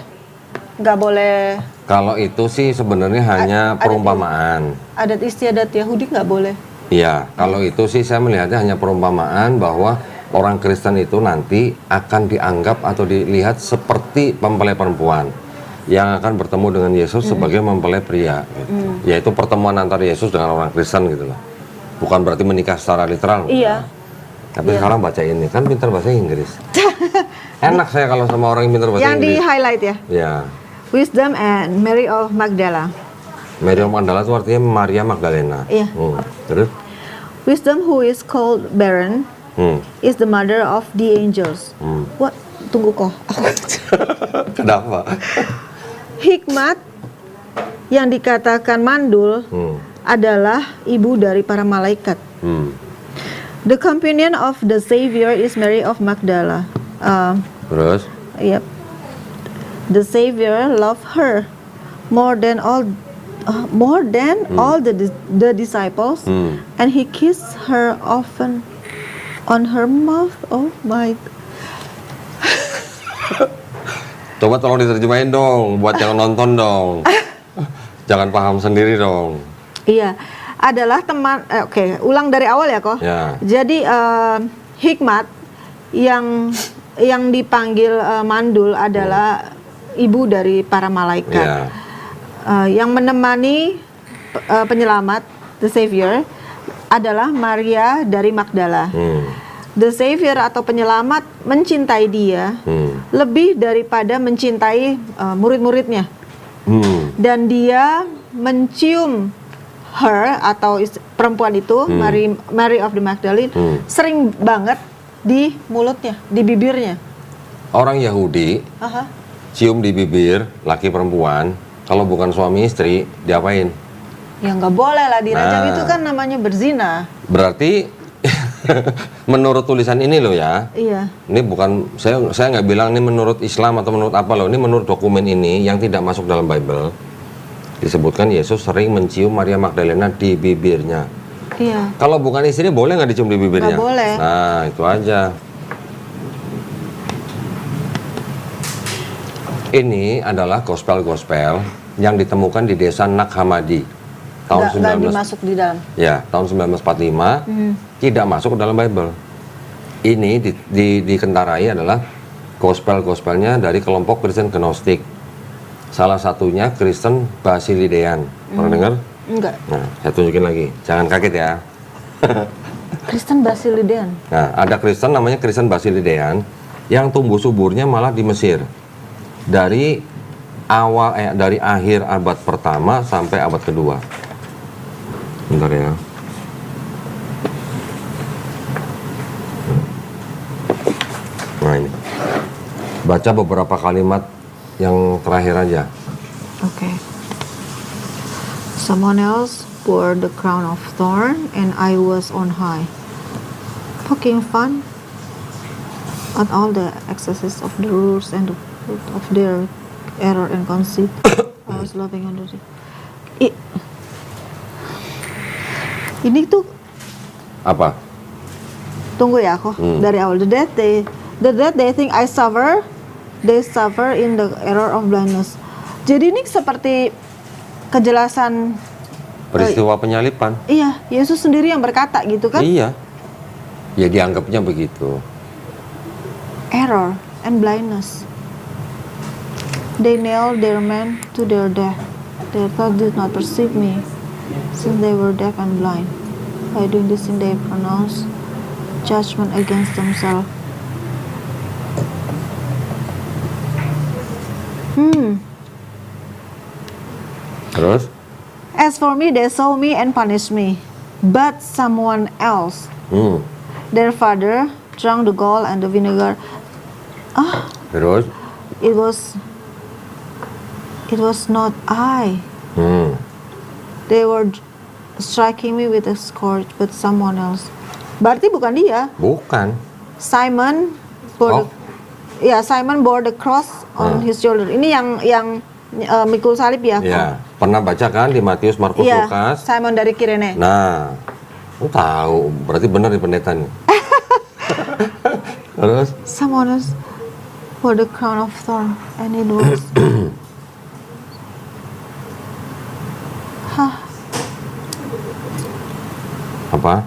Kalau itu sih sebenarnya hanya perumpamaan. adat istiadat Yahudi nggak boleh. Iya, kalau itu sih saya melihatnya hanya perumpamaan bahwa orang Kristen itu nanti akan dianggap atau dilihat seperti mempelai perempuan yang akan bertemu dengan Yesus sebagai mempelai pria, gitu. Yaitu pertemuan antara Yesus dengan orang Kristen gitu loh. Bukan berarti menikah secara literal. Iya. Tapi sekarang baca ini kan pintar bahasa Inggris. Enak saya kalau sama orang yang pintar bahasa Yang di Inggris. highlight ya. Ya, Wisdom and Mary of Magdala. Mary of Magdala itu artinya Maria Magdalena. Iya. Terus? Wisdom who is called barren is the mother of the angels. What? Tunggu kok. Kenapa? Hikmat yang dikatakan mandul adalah ibu dari para malaikat. The companion of the Savior is Mary of Magdala. Terus? Yep. The Savior loved her more than all the disciples, and he kissed her often on her mouth. Oh my. Coba tolong diterjemahin dong, buat yang nonton dong. Jangan paham sendiri dong. Iya, adalah teman. Oke, ulang dari awal ya kok. Ya. Jadi Hikmat yang dipanggil Mandul adalah ibu dari para malaikat. Ya. Yang menemani penyelamat, the Savior, adalah Maria dari Magdala. The Savior atau penyelamat mencintai dia lebih daripada mencintai murid-muridnya. Dan dia mencium her atau perempuan itu, Mary of the Magdalene, sering banget di mulutnya, di bibirnya. Orang Yahudi cium di bibir laki perempuan, kalau bukan suami istri diapain? Ya nggak boleh lah dirajam, Nah. itu kan namanya berzina. Berarti menurut tulisan ini loh ya. Iya. Ini bukan, saya nggak bilang ini menurut Islam atau menurut apa loh. Ini menurut dokumen ini yang tidak masuk dalam Bible. Disebutkan Yesus sering mencium Maria Magdalena di bibirnya. Iya. Kalau bukan istri boleh nggak dicium di bibirnya? Nggak boleh. Nah itu aja. Ini adalah gospel-gospel yang ditemukan di desa Nag-Hammadi tahun Nggak 19 dimasuk di dalam. Ya, tahun 1945 tidak masuk ke dalam Bible. Ini dikendarai adalah gospel-gospelnya dari kelompok Kristen Gnostik. Salah satunya Kristen Basilidean. Pernah dengar? Enggak. Nah, saya tunjukin lagi. Jangan kaget ya. Kristen Basilidean. Nah, ada Kristen namanya Kristen Basilidean yang tumbuh suburnya malah di Mesir. Dari akhir abad pertama sampai abad kedua. Bentar ya. Nah ini. Baca beberapa kalimat yang terakhir aja. Okay. Someone else bore the crown of thorn, and I was on high, poking fun at all the excesses of the rulers and the fruit of their error and conceit. I was laughing under it. Ini tuh, Apa? tunggu ya kok, dari awal. The death they think I suffer, they suffer in the error of blindness. Jadi ini seperti kejelasan Peristiwa penyalipan. iya, Yesus sendiri yang berkata gitu kan? Iya. Ya dianggapnya begitu. Error and blindness. They nailed their man to their death. Their thought did not perceive me, since they were deaf and blind. By doing this thing they pronounced judgment against themselves. Terus? As for me, they saw me and punished me, but someone else, their father, drank the gall and the vinegar. Terus? It was not I. They were striking me with a scourge, but someone else. Berarti bukan dia. Bukan. Simon bore Simon bore the cross on his shoulder. Ini yang mikul salib ya? Ya, pernah baca kan di Matius, Markus, Iya, Lukas? Simon dari Kirene. Nah, lu tahu, berarti benar di pendeta nih. Terus? Someone else bore the crown of thorn, and it was. Apa?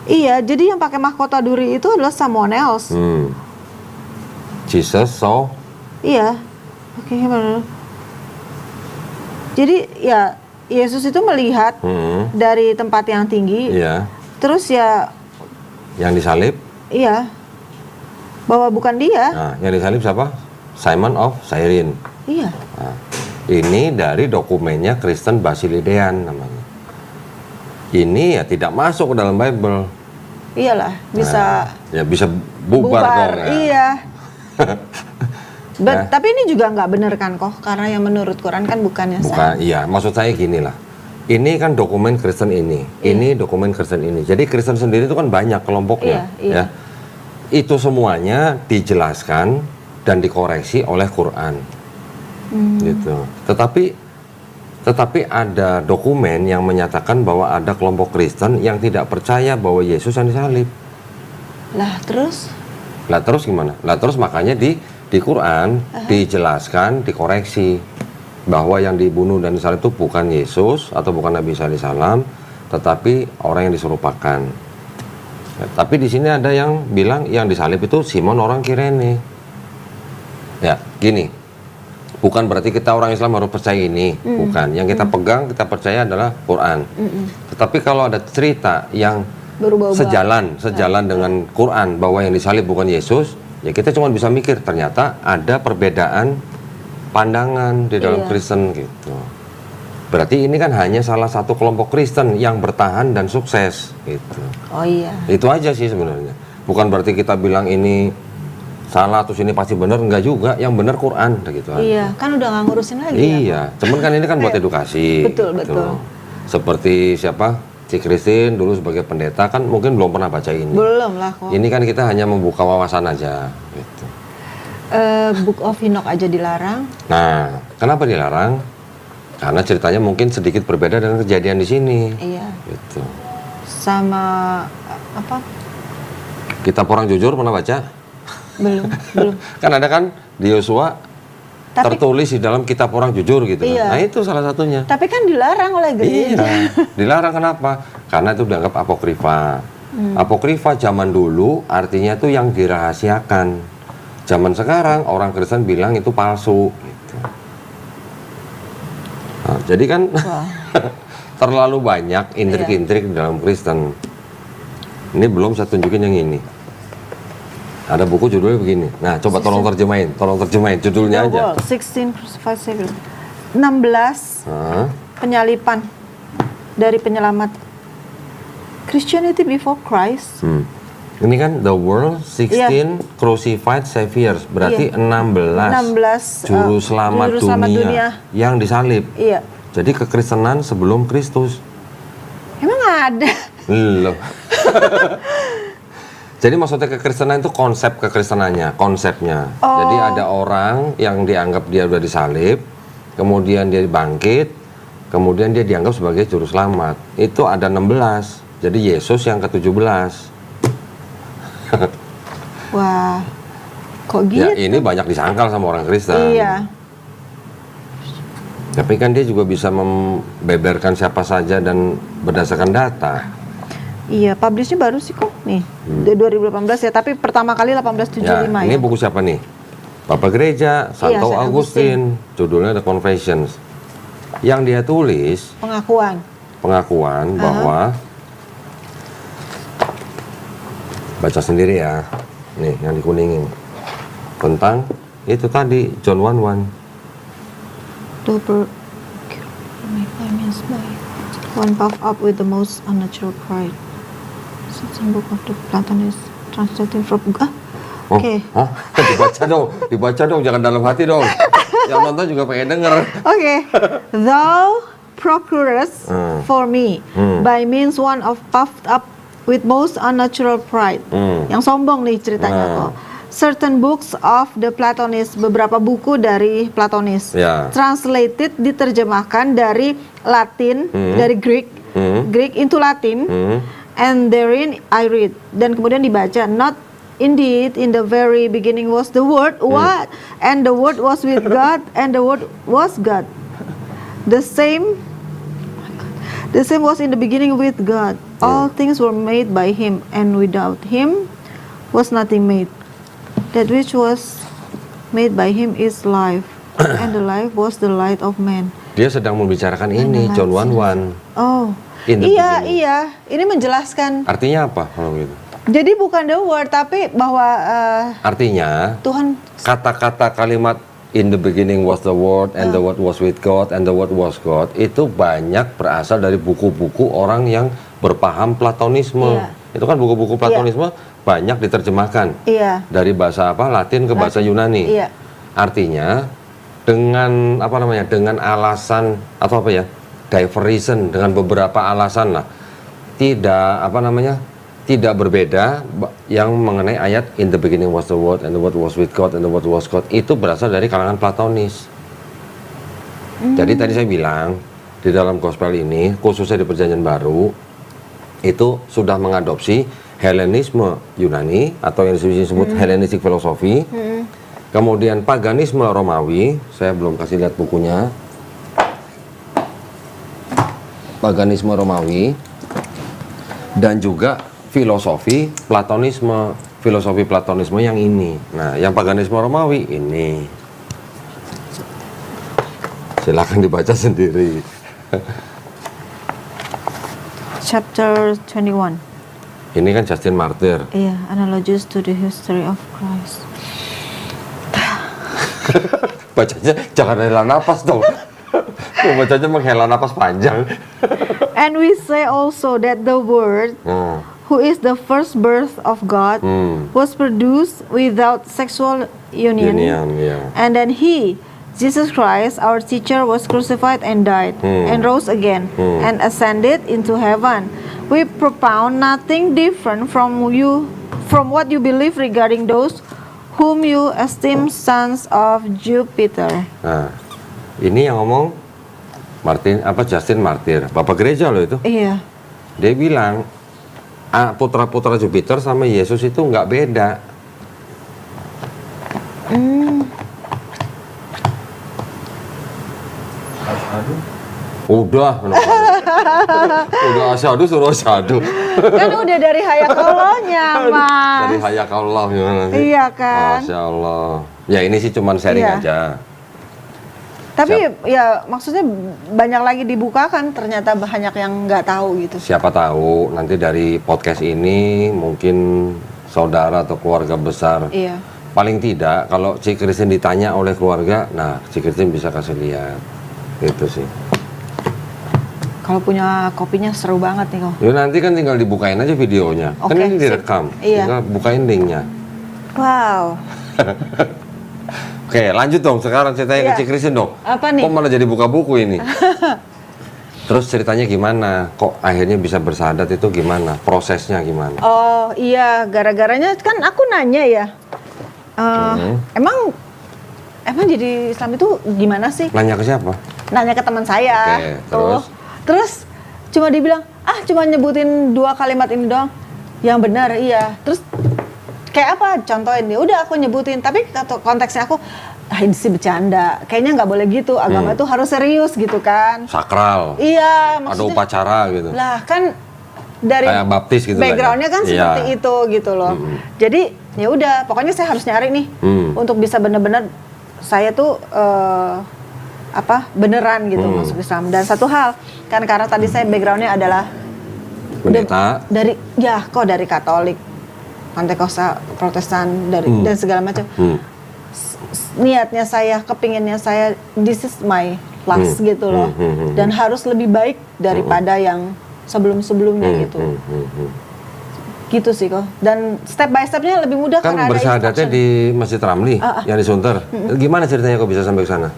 Iya, jadi yang pakai mahkota duri itu adalah someone else. Jesus saw. Iya. Oke, gimana? Jadi ya Yesus itu melihat dari tempat yang tinggi. Iya. Terus ya. Yang disalib? Iya. Bahwa bukan dia. Nah, yang disalib siapa? Simon of Cyrene. Iya. Nah, ini dari dokumennya Kristen Basilidean namanya. Ini ya tidak masuk ke dalam Bible. Iyalah, bisa Ya bisa bubar dong. Ya. Iya. Tapi ini juga nggak benar kan kok, karena yang menurut Quran kan bukannya Bukan, iya. Maksud saya gini lah. ini kan dokumen Kristen ini dokumen Kristen ini. Jadi Kristen sendiri itu kan banyak kelompoknya, ya. Itu semuanya dijelaskan dan dikoreksi oleh Quran, gitu. Tetapi ada dokumen yang menyatakan bahwa ada kelompok Kristen yang tidak percaya bahwa Yesus yang disalib. Lah terus? Lah terus gimana? Lah terus makanya di Quran dijelaskan, dikoreksi bahwa yang dibunuh dan disalib itu bukan Yesus atau bukan Nabi Isa alaihissalam, tetapi orang yang diserupakan. Ya, tapi di sini ada yang bilang yang disalib itu Simon orang Kirene. Ya, gini. Bukan berarti kita orang Islam harus percaya ini, bukan. Yang kita pegang, kita percaya adalah Quran. Tetapi kalau ada cerita yang sejalan dengan Quran bahwa yang disalib bukan Yesus, ya kita cuma bisa mikir ternyata ada perbedaan pandangan di dalam Kristen gitu. Berarti ini kan hanya salah satu kelompok Kristen yang bertahan dan sukses gitu. Oh iya. Itu aja sih sebenarnya. Bukan berarti kita bilang ini salah terus ini pasti benar, enggak juga. Yang benar Quran gitu aja. Iya, kan udah nggak ngurusin lagi. Iya, cuman kan ini kan buat edukasi. Betul. Seperti siapa? Si Christine dulu sebagai pendeta kan mungkin belum pernah baca ini. Belum lah kok. Ini kan kita hanya membuka wawasan aja gitu. Book of Enoch aja dilarang. Nah, kenapa dilarang? Karena ceritanya mungkin sedikit berbeda dengan kejadian di sini. Iya. Gitu. Sama apa? Kitab Orang Jujur pernah baca? Belum. Kan ada kan di Yosua tertulis di dalam Kitab Orang Jujur gitu kan. Nah, itu salah satunya. Tapi kan dilarang oleh gereja. Iya, dilarang kenapa? Karena itu dianggap apokrifa. Apokrifa zaman dulu artinya itu yang dirahasiakan. Zaman sekarang orang Kristen bilang itu palsu gitu. Nah, jadi kan terlalu banyak intrik-intrik di dalam Kristen. Ini belum saya tunjukin yang ini. Ada buku judulnya begini. Nah, coba tolong terjemahin judulnya aja. 16 crucified 16 penyalipan dari penyelamat. Christianity before Christ. Ini kan the world 16 crucified saviors, berarti 16 juru selamat dunia yang disalib. Iya. Jadi kekristenan sebelum Kristus. Emang ada? Loh. Jadi maksudnya kekristenan itu konsep kekristenannya, konsepnya. Jadi ada orang yang dianggap dia udah disalib, kemudian dia bangkit, kemudian dia dianggap sebagai juru selamat. Itu ada 16. Jadi Yesus yang ke-17. Wah, kok gitu? Ya ini banyak disangkal sama orang Kristen. Iya. Tapi kan dia juga bisa membeberkan siapa saja dan berdasarkan data. Iya, publishnya baru sih kok nih, 2018 ya. Tapi pertama kali 1875 Ya, ya. ini buku siapa nih? Bapak Gereja, Santo Saint Augustine. Judulnya The Confessions. Yang dia tulis pengakuan bahwa baca sendiri ya. Nih, yang dikuningin. Tentang itu tadi John 1:1. One puff up with the most unnatural pride. Certain book of the Platonists translating from Oke. Dibaca dong, jangan dalam hati dong. Yang nonton juga pengen denger. Oke. Thou procurest for me by means one of puffed up with most unnatural pride. Yang sombong nih ceritanya kok. Certain books of the Platonists, beberapa buku dari Platonis. Translated, diterjemahkan dari Latin, dari Greek into Latin. And therein I read. Dan kemudian dibaca, not indeed in the very beginning was the Word. What? And the Word was with God, and the Word was God. The same was in the beginning with God. All things were made by Him, and without Him was nothing made. That which was made by Him is life, and the life was the light of man. Dia sedang membicarakan ini, John 1:1. Oh, iya. Ini menjelaskan. Artinya apa kalau gitu? Jadi bukan the word, tapi bahwa artinya Tuhan, kata-kata kalimat in the beginning was the word and the word was with God and the word was God itu banyak berasal dari buku-buku orang yang berpaham Platonisme. Itu kan buku-buku Platonisme banyak diterjemahkan dari bahasa Latin ke bahasa Yunani. Artinya dengan dengan alasan atau diversion dengan beberapa alasan lah. Tidak berbeda yang mengenai ayat in the beginning was the word and the word was with God and the word was God, itu berasal dari kalangan Platonis. Jadi tadi saya bilang di dalam gospel ini khususnya di Perjanjian Baru itu sudah mengadopsi Helenisme Yunani atau yang disebut Hellenistic philosophy. Kemudian paganisme Romawi, saya belum kasih lihat bukunya. Paganisme Romawi dan juga filosofi Platonisme yang ini. Nah, yang paganisme Romawi ini. Silakan dibaca sendiri. Chapter 21. Ini kan Justin Martyr. Iya, Analogies to the History of Christ. Bacanya jangan hela napas dong. Bacanya menghela napas panjang. And we say also that the Word, who is the first birth of God, was produced without sexual union. Yeah. And then He, Jesus Christ, our teacher, was crucified and died, and rose again, and ascended into heaven. We propound nothing different from what you believe regarding those whom you esteem sons of Jupiter. Nah, ini yang ngomong Justin Martyr, Bapak Gereja loh itu. Iya. Dia bilang putra-putra Jupiter sama Yesus itu nggak beda. Udah asyhadu suruh asyhadu. Kan udah dari hayakallahnya, Mas. Dari hayakallah gimana sih? Iya kan. Masya Allah. Ya ini sih cuman sharing Iya. aja. Tapi ya maksudnya banyak lagi dibukakan, ternyata banyak yang nggak tahu gitu. Siapa tahu nanti dari podcast ini mungkin saudara atau keluarga besar. Iya. Paling tidak kalau Ci Christine ditanya oleh keluarga, nah Ci Christine bisa kasih lihat. Itu sih. Kalau punya kopinya seru banget nih kok. Ya nanti kan tinggal dibukain aja videonya. Kan Oke, ini direkam. Iya. Tinggal bukain linknya. Wow. Oke, lanjut dong. Sekarang ceritanya Iya. ke Ci Christine dong. Apa nih? Kok malah jadi buka buku ini? Terus ceritanya gimana? Kok akhirnya bisa bersahadat itu gimana? Prosesnya gimana? Oh iya, gara-garanya kan aku nanya ya. Emang jadi Islam itu gimana sih? Nanya ke siapa? Nanya ke teman saya. Oke, Tuh. Terus cuma dibilang, cuma nyebutin 2 kalimat ini doang. Yang benar, iya. Terus kayak apa? Contohin dia. Udah aku nyebutin, tapi konteksnya aku ini sih bercanda. Kayaknya nggak boleh gitu. Agama itu harus serius gitu kan. Sakral. Iya, Ada maksudnya. upacara gitu. Lah kan dari Kayak baptis gitu lah ya. backgroundnya kan Iya. seperti itu gitu loh. Jadi ya udah, pokoknya saya harus nyari nih untuk bisa benar-benar saya tuh beneran gitu masuk Islam. Dan satu hal kan karena tadi saya backgroundnya adalah Pendeta. dari Katolik, Pentakosta, Protestan dan segala macam. Niatnya saya, kepinginnya saya, this is my last gitu loh. Dan harus lebih baik daripada yang sebelum-sebelumnya gitu. Gitu sih kok. Dan step by stepnya lebih mudah Kan karena ada bersahadatnya instruction. di Masjid Ramli yang di Sunter. Gimana ceritanya kok bisa sampai ke sana?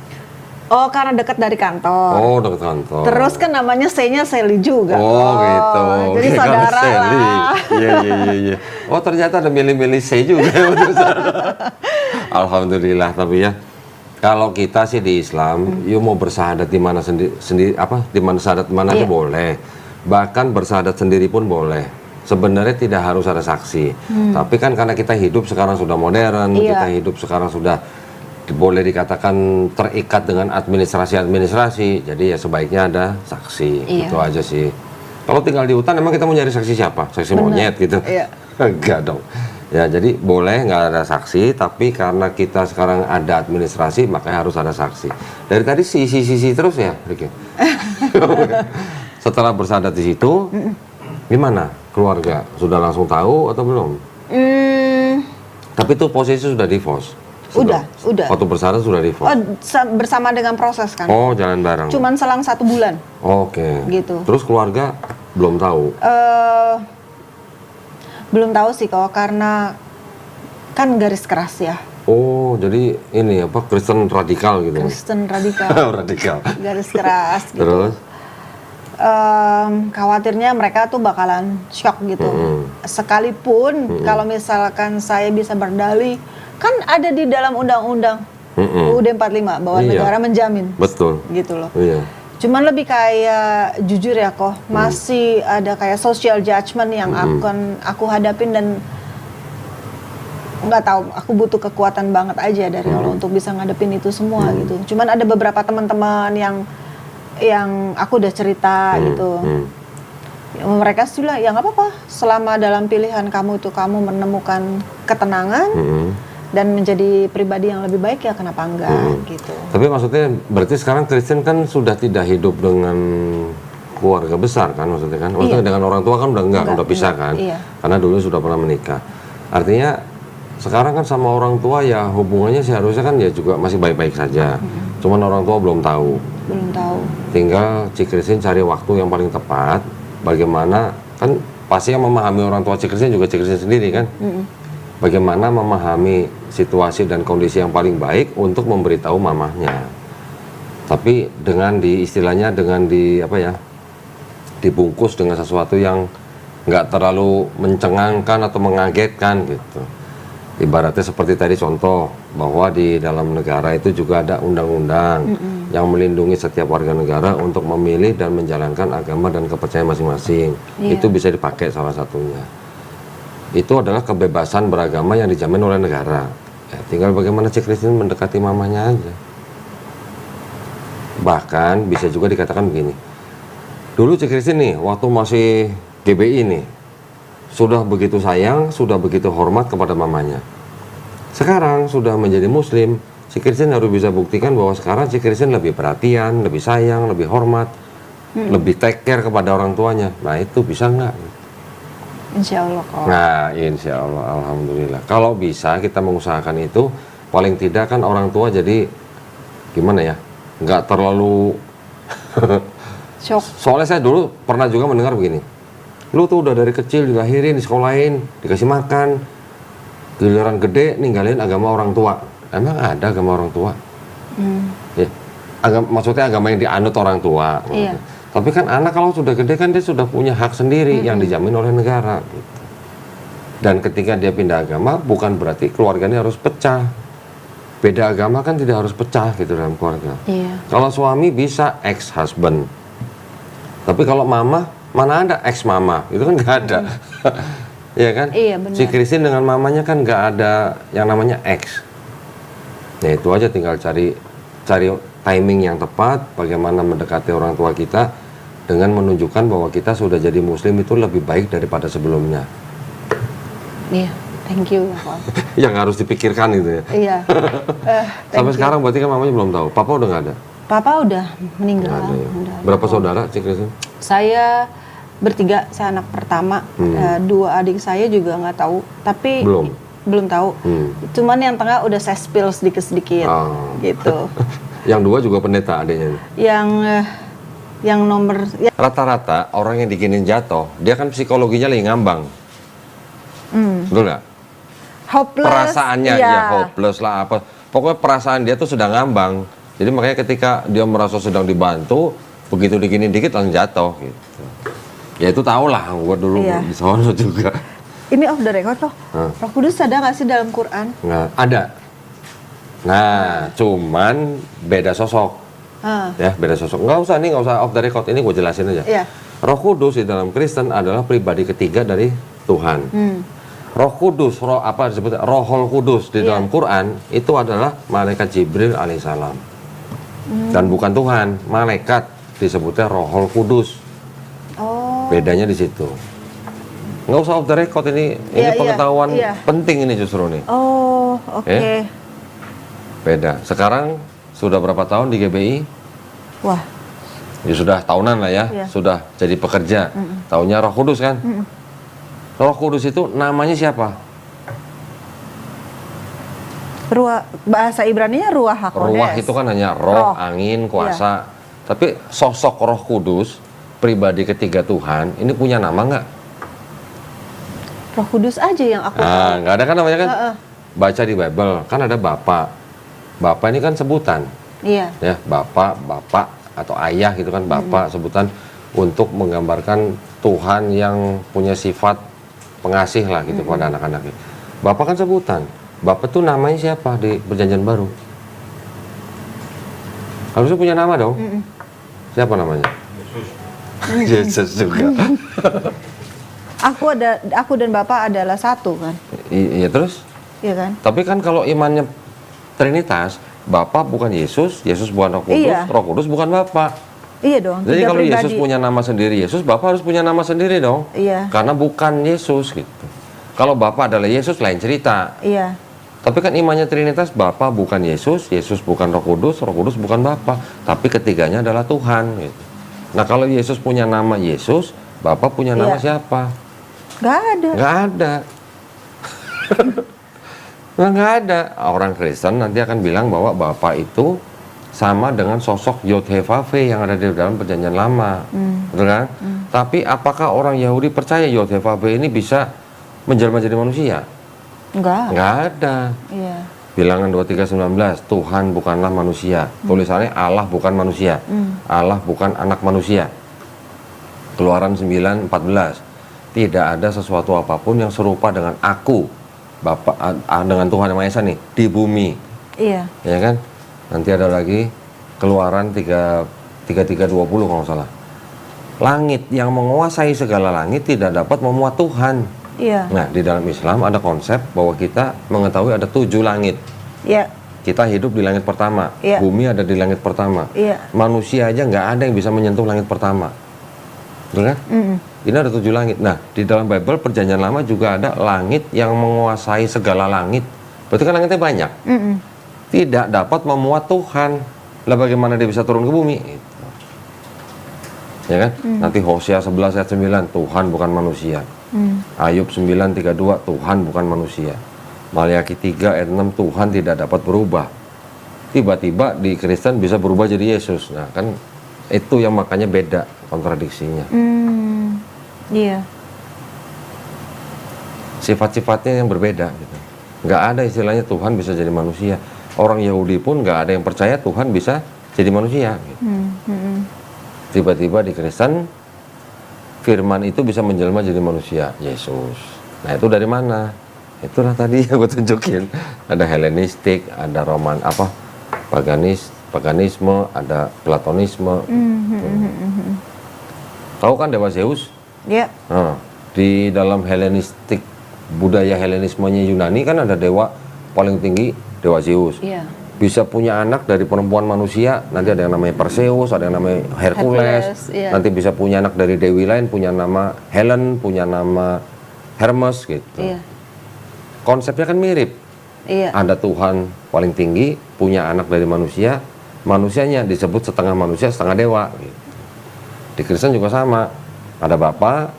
Oh, karena dekat dari kantor. Oh, dekat kantor. Terus kan namanya C-nya Sally juga. Oh, gitu. Jadi Oke, saudara kalau Sally. lah. Iya. Oh, ternyata ada milih-milih C juga. Alhamdulillah, tapi ya kalau kita sih di Islam, mau bersahadat di mana sendiri di mana sahadat mana aja boleh. Bahkan bersahadat sendiri pun boleh. Sebenarnya tidak harus ada saksi. Tapi kan karena kita hidup sekarang sudah modern, kita hidup sekarang sudah boleh dikatakan terikat dengan administrasi, jadi ya sebaiknya ada saksi. Itu aja sih. Kalau tinggal di hutan emang kita mau nyari saksi siapa? Saksi monyet gitu? Iya. Enggak dong. Ya jadi boleh nggak ada saksi, tapi karena kita sekarang ada administrasi makanya harus ada saksi. Dari tadi sisi terus ya, Ricky. Setelah bersahadat di situ, gimana keluarga? Sudah langsung tahu atau belum? Tapi itu posisi sudah divorce. Udah. Waktu bersahadat sudah divorce. Oh, bersama dengan proses kan. Oh, jalan bareng. Cuman selang 1 bulan. Oke. Gitu. Terus keluarga belum tahu. Belum tahu sih kok, karena kan garis keras ya. Oh, jadi ini Kristen radikal gitu. Kristen radikal. Radikal. Garis keras gitu. Terus? khawatirnya mereka tuh bakalan shock gitu. Sekalipun kalau misalkan saya bisa berdalih, kan ada di dalam undang-undang UUD 45 bahwa Iya. negara menjamin. Betul. Gitu loh. Iya. Cuman lebih kayak jujur ya kok, masih ada kayak social judgment yang akan aku hadapin dan nggak tahu, aku butuh kekuatan banget aja dari Allah untuk bisa ngadepin itu semua gitu. Cuman ada beberapa teman-teman yang aku udah cerita gitu. Ya, mereka sudah ya nggak apa-apa, selama dalam pilihan kamu itu kamu menemukan ketenangan dan menjadi pribadi yang lebih baik, ya kenapa enggak gitu. Tapi maksudnya berarti sekarang Kristen kan sudah tidak hidup dengan keluarga besar kan, maksudnya kan? Maksudnya dengan orang tua kan udah pisah kan? Iya. Karena dulu sudah pernah menikah. Artinya sekarang kan sama orang tua ya hubungannya seharusnya kan ya juga masih baik-baik saja. Cuman orang tua belum tahu. Belum tahu. Tinggal Cik Christine cari waktu yang paling tepat. Bagaimana kan pasti yang memahami orang tua Cik Christine juga Cik Christine sendiri kan? Bagaimana memahami situasi dan kondisi yang paling baik untuk memberitahu mamahnya. Tapi dengan istilahnya dengan dibungkus dengan sesuatu yang nggak terlalu mencengangkan atau mengagetkan gitu. Ibaratnya seperti tadi contoh bahwa di dalam negara itu juga ada undang-undang yang melindungi setiap warga negara untuk memilih dan menjalankan agama dan kepercayaan masing-masing. Iya. Itu bisa dipakai salah satunya. Itu adalah kebebasan beragama yang dijamin oleh negara. Ya, tinggal bagaimana Cik Christine mendekati mamanya aja. Bahkan bisa juga dikatakan begini. Dulu Cik Christine nih, waktu masih GBI nih, sudah begitu sayang, sudah begitu hormat kepada mamanya. Sekarang sudah menjadi muslim, Cik Christine harus bisa buktikan bahwa sekarang Cik Christine lebih perhatian, lebih sayang, lebih hormat, lebih take care kepada orang tuanya. Nah itu bisa nggak? Insya Allah kok. Nah, insya Allah, alhamdulillah. Kalau bisa kita mengusahakan itu, paling tidak kan orang tua jadi gimana ya, nggak terlalu. Shock. Soalnya saya dulu pernah juga mendengar begini, lu tuh udah dari kecil dilahirin, disekolahin, dikasih makan, giliran gede ninggalin agama orang tua. Emang ada agama orang tua? Ya, maksudnya agama yang dianut orang tua. Iya. Tapi kan anak kalau sudah gede kan dia sudah punya hak sendiri yang dijamin oleh negara. Gitu. Dan ketika dia pindah agama bukan berarti keluarganya harus pecah. Beda agama kan tidak harus pecah gitu dalam keluarga. Iya. Kalau suami bisa ex-husband. Tapi kalau mama, mana ada ex-mama? Itu kan nggak ada. Iya kan? Iya, benar. Si Christine dengan mamanya kan nggak ada yang namanya ex. Ya itu aja, tinggal cari timing yang tepat, bagaimana mendekati orang tua kita dengan menunjukkan bahwa kita sudah jadi muslim itu lebih baik daripada sebelumnya. Iya, thank you. Pak. Yang harus dipikirkan gitu ya. Iya. Sampai sekarang berarti kan mamanya belum tahu. Papa udah nggak ada? Papa udah meninggal. Nggak ada ya. Udah. Berapa saudara Cik Christine? Saya bertiga, saya anak pertama. Dua adik saya juga nggak tahu, tapi belum tahu. Cuman yang tengah udah saya spill sedikit-sedikit, gitu. Yang dua juga pendeta adiknya. Yang nomor Rata-rata orang yang diginin jatuh, dia kan psikologinya lagi ngambang. Betul nggak? hopeless. Perasaannya ya. ya hopeless lah apa. Pokoknya perasaan dia tuh sedang ngambang. Jadi makanya ketika dia merasa sedang dibantu, begitu diginin dikit langsung jatuh gitu. Ya itu tau lah, gue dulu di sono juga. Ini off the record loh. Roh Kudus ada nggak sih dalam Quran? Nggak ada. Nah, cuman beda sosok. Ya, beda sosok. Nggak usah off the record. Ini gue jelasin aja. Iya. Roh Kudus di dalam Kristen adalah pribadi ketiga dari Tuhan. Roh Kudus, disebutnya Rohul Kudus di dalam Quran itu adalah malaikat Jibril alaihissalam. Dan bukan Tuhan, malaikat disebutnya Rohul Kudus. Bedanya di situ. Nggak usah off the record ini pengetahuan penting ini justru nih. Oh, oke. Beda. Sekarang sudah berapa tahun di GBI? Wah. Ya sudah tahunan lah ya, sudah jadi pekerja. Taunya Roh Kudus kan? Roh Kudus itu namanya siapa? Bahasa Ibrani-nya Ruah HaKodes. Ruah itu kan hanya roh, angin, kuasa. Tapi sosok Roh Kudus, pribadi ketiga Tuhan, ini punya nama nggak? Roh Kudus aja yang aku tahu. Nggak ada kan namanya kan? Baca di Bible, kan ada Bapa. Bapa ini kan sebutan. Iya. Ya, Bapak atau ayah gitu kan, Bapak sebutan. untuk menggambarkan Tuhan yang punya sifat pengasih lah gitu pada anak-anaknya. Bapa kan sebutan. Bapa tuh namanya siapa di Perjanjian Baru? Harusnya punya nama dong. Siapa namanya? Yesus juga. Aku dan Bapak adalah satu kan? Iya terus? Iya kan? Tapi kan kalau imannya Trinitas, Bapa bukan Yesus, Yesus bukan Roh Kudus, Iya. Roh Kudus bukan Bapa. Iya dong. Jadi tiga kalau pribadi. Yesus punya nama sendiri Yesus, Bapa harus punya nama sendiri dong. Iya. Karena bukan Yesus gitu. Kalau Bapa adalah Yesus lain cerita. Iya. Tapi kan imannya Trinitas, Bapa bukan Yesus, Yesus bukan Roh Kudus bukan Bapa. Tapi ketiganya adalah Tuhan gitu. Nah kalau Yesus punya nama Yesus, Bapa punya nama Iya. siapa? Nggak ada. Nggak ada. Nggak ada. Orang Kristen nanti akan bilang bahwa Bapa itu sama dengan sosok Yod-Heh-Vah-Veh yang ada di dalam Perjanjian Lama. Betul kan? Tapi apakah orang Yahudi percaya Yod-Heh-Vah-Veh ini bisa menjelma jadi manusia? Nggak. Nggak ada. Iya. Bilangan 23:19, Tuhan bukanlah manusia. Tulisannya Allah bukan manusia. Allah bukan anak manusia. Keluaran 9:14. Tidak ada sesuatu apapun yang serupa dengan aku, Bapa, dengan Tuhan Yang Maha Esa nih di bumi. Iya. Ya kan? Nanti ada lagi Keluaran 33:20 kalau nggak salah. Langit yang menguasai segala langit tidak dapat memuat Tuhan. Iya. Nah, di dalam Islam ada konsep bahwa kita mengetahui ada 7 langit. Iya. Kita hidup di langit pertama, Iya. bumi ada di langit pertama. Iya. Manusia aja nggak ada yang bisa menyentuh langit pertama. Betul kan? Ini ada 7 langit. Nah, di dalam Bible Perjanjian Lama juga ada langit yang menguasai segala langit. Berarti kan langitnya banyak. Tidak dapat memuat Tuhan. Lah bagaimana dia bisa turun ke bumi? Gitu. Ya kan? Nanti Hosea 11 ayat 9, Tuhan bukan manusia. Ayub 9:32, Tuhan bukan manusia. Maliaki 3 ayat 6, Tuhan tidak dapat berubah. Tiba-tiba di Kristen bisa berubah jadi Yesus. Nah, kan itu yang makanya beda kontradiksinya. Iya. Sifat-sifatnya yang berbeda gitu. Nggak ada istilahnya Tuhan bisa jadi manusia. Orang Yahudi pun nggak ada yang percaya Tuhan bisa jadi manusia gitu. Tiba-tiba di Kristen firman itu bisa menjelma jadi manusia, Yesus. Nah itu dari mana? Itulah tadi yang gue tunjukin. Ada Helenistik, ada Roman paganisme, ada Platonisme. Tahu kan dewa Zeus? Iya. Nah, di dalam Helenistik, budaya Helenismenya Yunani kan ada dewa paling tinggi, dewa Zeus. Iya. Bisa punya anak dari perempuan manusia, nanti ada yang namanya Perseus, ada yang namanya Hercules, iya. nanti bisa punya anak dari dewi lain, punya nama Helen, punya nama Hermes gitu. Iya. Konsepnya kan mirip. Iya. Ada Tuhan paling tinggi, punya anak dari manusia, manusianya disebut setengah manusia, setengah dewa. Gitu. Di Kristen juga sama, ada Bapa,